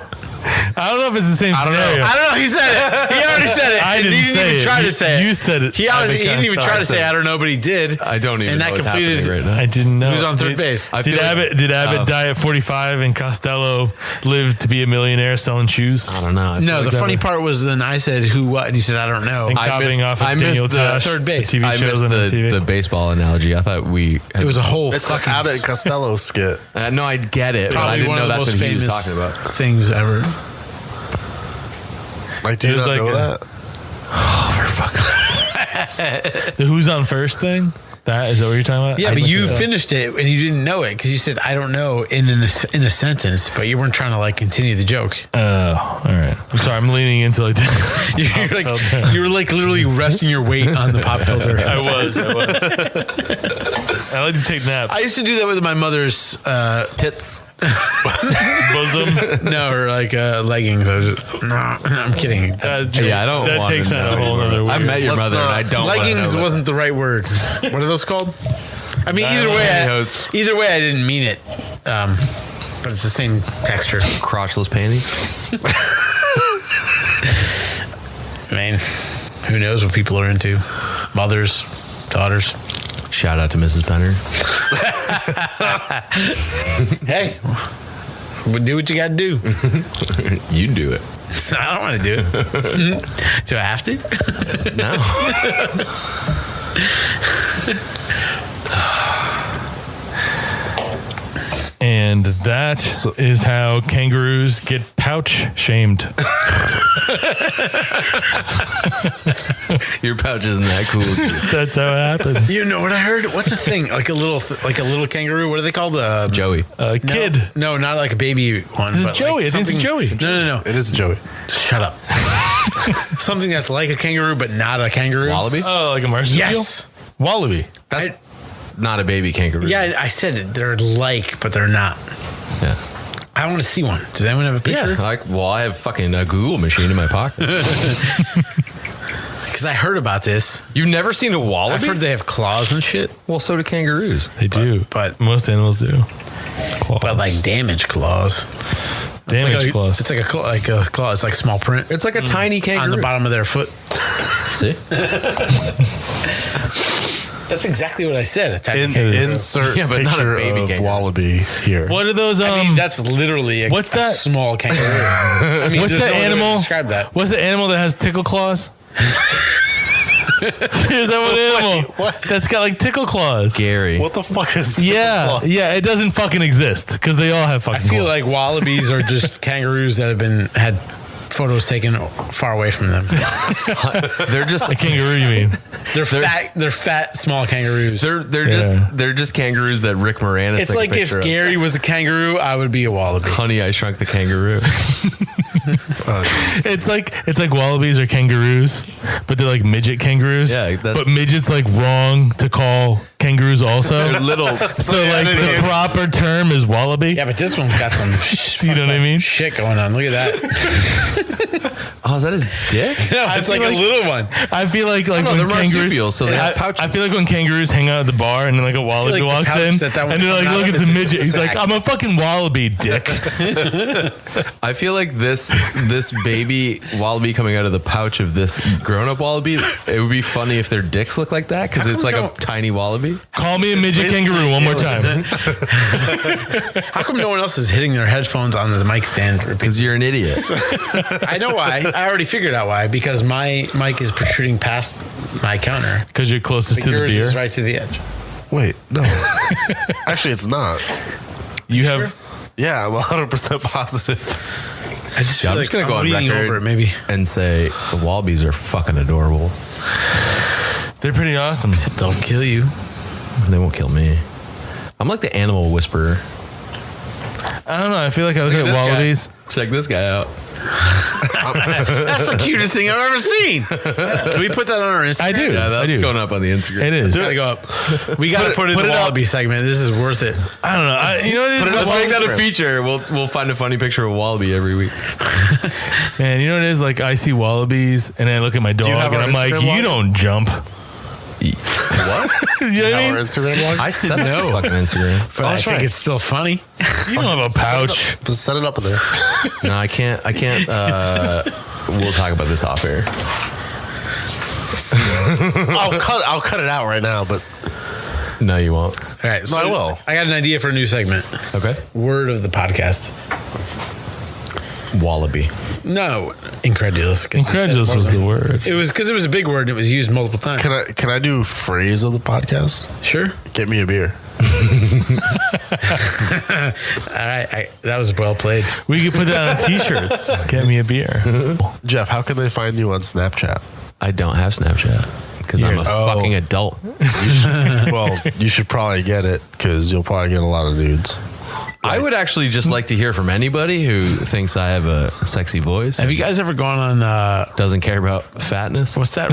I don't know if it's the same scenario. I don't know. He said it. He already said it. I And didn't he didn't say even it. try to say it. You said it. He didn't even try to say I don't know, but he did. I don't even And know that what's completed. happening right now. I didn't know. Who's on third base? I Did feel like- Abbott die at 45 and Costello live to be a millionaire selling shoes? I don't know. I feel No, like the funny part was then I said who, what, and you said I don't know. And I copying missed- off I of Daniel missed the Tosh, third base. TV I shows missed on the TV. baseball analogy. I thought we. It was a whole It's fucking like Abbott and Costello skit. No, I get it, but I probably didn't one know of the that's most what he was famous talking about. things ever. Like, do you It was not like know a- that? The Who's on First thing? That is that what you're talking about? Yeah, I'd but look you this up. finished it and you didn't know it because you said I don't know in a sentence, but you weren't trying to like continue the joke. Oh, all right. I'm sorry. I'm leaning into like You pop were like filter. you were like literally resting your weight on the pop filter. I was. I like to take naps. I used to do that with my mother's tits. Bosom. No, or like leggings. I was just, no, I'm kidding. Yeah, I don't That want takes to on know a whole anymore. nother I weird- met your mother, and I don't. Leggings wanna know wasn't the right word. What are those called? I mean, either way, I didn't mean it. But it's the same texture. crotchless panties. I mean, who knows what people are into? Mothers, daughters. Shout out to Mrs. Penner. Hey, do what you got to do. You do it. I don't want to do it. Do I have to? No. And that is how kangaroos get pouch shamed. Your pouch isn't that cool. Dude. That's how it happens. You know what I heard? What's a thing like a little kangaroo? What are they called? Joey. A kid. No, not like a baby one. This is but Joey. Like I think it's something- Joey. No. It is Joey. Shut up. Something that's like a kangaroo but not a kangaroo. Wallaby? Oh, like a marsupial? Yes. Wallaby. That's not a baby kangaroo. Yeah, I said it. They're like, but they're not. Yeah. I want to see one. Does anyone have a picture? I have fucking a Google machine in my pocket. Because I heard about this. You've never seen a wallaby? I've heard they have claws and shit, Well, so do kangaroos. They do. but Most animals do. Claws. like damaged claws. Damage claws. It's like a claw. It's like small print. It's like a tiny kangaroo. On the bottom of their foot. See? That's exactly what I said. A tiny kangaroo. Insert Yeah, but not a picture baby of kangaroo. wallaby here. What are those? I mean, that's literally a small kangaroo. I mean, What's there's that no other way to animal? describe that. What's the animal that has tickle claws? Is that what animal? what? That's got like tickle claws. Gary. What the fuck is Yeah, yeah, it doesn't fucking exist because they all have fucking. I feel claws. like wallabies are just kangaroos that have had photos taken far away from them. They're just a kangaroo. You mean? They're fat, small kangaroos. They're just kangaroos that Rick Moranis. It's like if Gary was a kangaroo, I would be a wallaby. Honey, I Shrunk the Kangaroo. It's like wallabies are kangaroos, but they're like midget kangaroos. Yeah, but midget's like wrong to call kangaroos also. They're little. So like the proper term is wallaby. Yeah, but this one's got some You know what I mean? shit going on. Look at that. Oh, is that his dick? No, it's like a little one. I feel like no, when they're kangaroos, marsupials, so they have pouches. I feel like when kangaroos hang out at the bar and then like a wallaby like the walks pouch in that and one's they're like, coming look, out of it's a is midget. He's like, sack. I'm a fucking wallaby, dick. I feel like this baby wallaby coming out of the pouch of this grown-up wallaby, it would be funny if their dicks look like that because it's like a tiny wallaby. Call me a midget kangaroo one more time. How come no one else is hitting their headphones on this mic stand? Because you're an idiot. I know why. I already figured out why. Because my mic is protruding past my counter. Because you're closest But to the yours beer. is right to the edge. Wait, no. Actually, it's not. You have. Yeah, I'm 100% positive. I just Yeah, feel I'm like just gonna go on leaning record over it, maybe. and say the wallabies are fucking adorable. They're pretty awesome. Except they'll kill you. They won't kill me. I'm like the animal whisperer. I don't know. I feel like I look at this guy. wallabies. Check this guy out. That's the cutest thing I've ever seen. Can we put that on our Instagram? I do. Yeah, that's I do. going up on the Instagram. It is. It's gotta go up. We gotta put it in put the it up. wallaby segment. This is worth it. I don't know. You know what it is? Let's make that a Instagram. feature. We'll find a funny picture of a wallaby every week. Man, you know what it is? Like, I see wallabies, and I look at my dog, have and our I'm like, Instagram log? you don't jump. What? You know what I Our mean? Instagram log? I said no. Fucking Instagram. But I that's think right. it's still funny. You don't have a pouch. Just set it up in there. No, I can't. We'll talk about this off air. I'll cut it out right now, but No, you won't. All right, so I will. I got an idea for a new segment. Okay. Word of the podcast. Wallaby. No, incredulous. 'cause you said Incredulous it was the multiple- word. It was because it was a big word and it was used multiple times. can I do phrase of the podcast? Sure. Get me a beer. All right. That was well played. We could put that on t-shirts. Get me a beer. Jeff, how can they find you on Snapchat? I don't have Snapchat because I'm a fucking adult. Well, you should probably get it because you'll probably get a lot of nudes. I would actually just like to hear from anybody who thinks I have a sexy voice. Have you guys ever gone on Doesn't care about fatness. what's that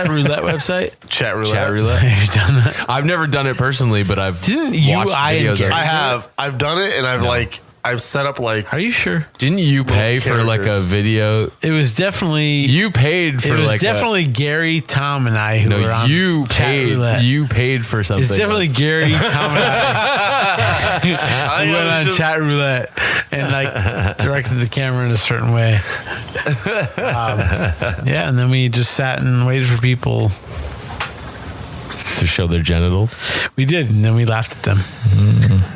roulette website? Chat roulette. Chat roulette. Have you done that? I've never done it personally, but I've Didn't you, watched I, and videos. Gary- of it. I have. I've done it, and I've set up like. Are you sure? Didn't you pay for like a characters. video? It was definitely You paid for it was like definitely Gary, Tom, and I who were no. on You Chat paid. Roulette. You paid for something. It's definitely Gary, Tom, and I. We went on Chat Roulette and like directed the camera in a certain way. Yeah, and then we just sat and waited for people. to show their genitals. We did, and then we laughed at them.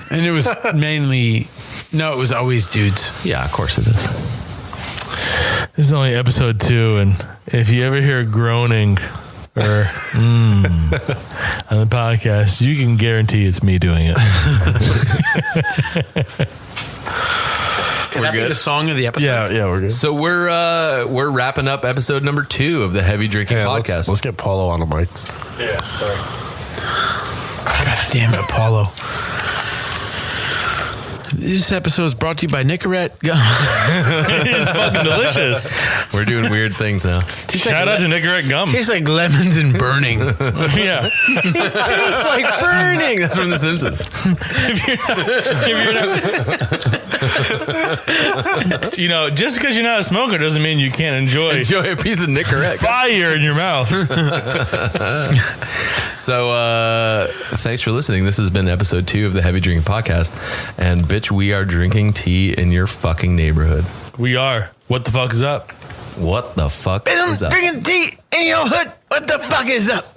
And it was mainly, no, it was always dudes. Yeah, of course it is. This is only episode 2, and if you ever hear groaning or on the podcast, you can guarantee it's me doing it. Can that be the song of the episode? Yeah, we're good. So we're wrapping up episode number 2 of the Heavy Drinking Podcast. Let's get Paulo on the mic. Yeah, sorry. God damn it, Apollo. This episode is brought to you by Nicorette. It's fucking delicious. We're doing weird things now. Shout out to Nicorette Gum. Tastes like lemons and burning. Yeah. Tastes like burning. That's from The Simpsons. You know, just because you're not a smoker doesn't mean you can't enjoy Enjoy a piece of Nicorette. fire in your mouth. So thanks for listening. This has been episode 2 of the Heavy Drinking Podcast. And bitch, we are drinking tea in your fucking neighborhood. We are. What the fuck is up? What the fuck is up? Drinking tea in your hood. What the fuck is up?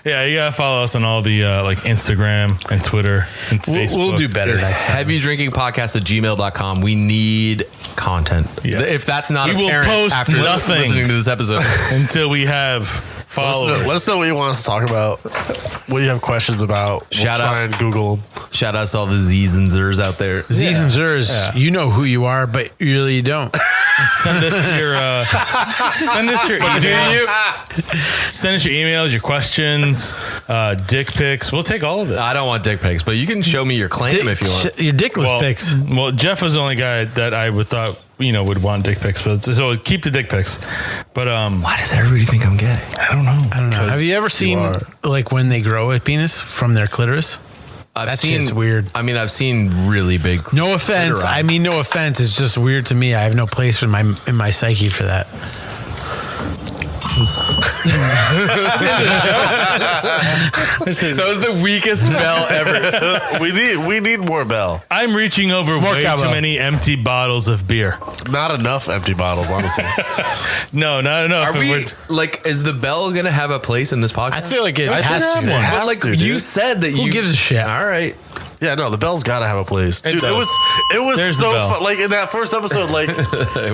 Yeah, you gotta follow us on all the like Instagram and Twitter and Facebook. We'll do better next time. HeavyDrinkingPodcast@gmail.com. We need content. Yes. If that's not We will apparent post after nothing listening to this episode. until we have followers. Let us know what you want us to talk about. What you have questions about. Shout we'll out. try and Google them. Shout out to all the Z's and Zers out there. Z's and Zers, you know who you are, but really you don't. Send us your email. Send us your emails, your questions, dick pics. We'll take all of it. I don't want dick pics, but you can show me your claim if you want. Your dickless pics. Well, Jeff was the only guy that I would thought would want dick pics, but so keep the dick pics. But why does everybody think I'm gay? I don't know. Have you ever seen like when they grow a penis from their clitoris? I've seen weird. I mean, I've seen really big. No offense. clitoris. I mean, no offense. It's just weird to me. I have no place in my psyche for that. That was the weakest bell ever. We need more Bell. I'm reaching over way cowbell. too many empty bottles of beer. Not enough empty bottles, honestly. No, not enough. Are we like? Is the bell gonna have a place in this podcast? I feel like it I has should to. have one. But like to, you dude. said that Who you gives a shit? All right. Yeah, no, the Bell's got to have a place, dude. It does. was There's so the Bell. fun. Like in that first episode, like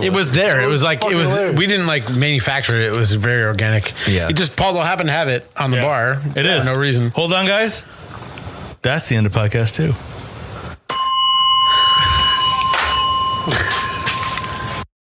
It was there. It was like fucking hilarious. we didn't like manufacture it. It was very organic. Yeah. It just Paulo happened to have it on the Yeah. bar. It is for no reason. Hold on, guys. That's the end of podcast 2.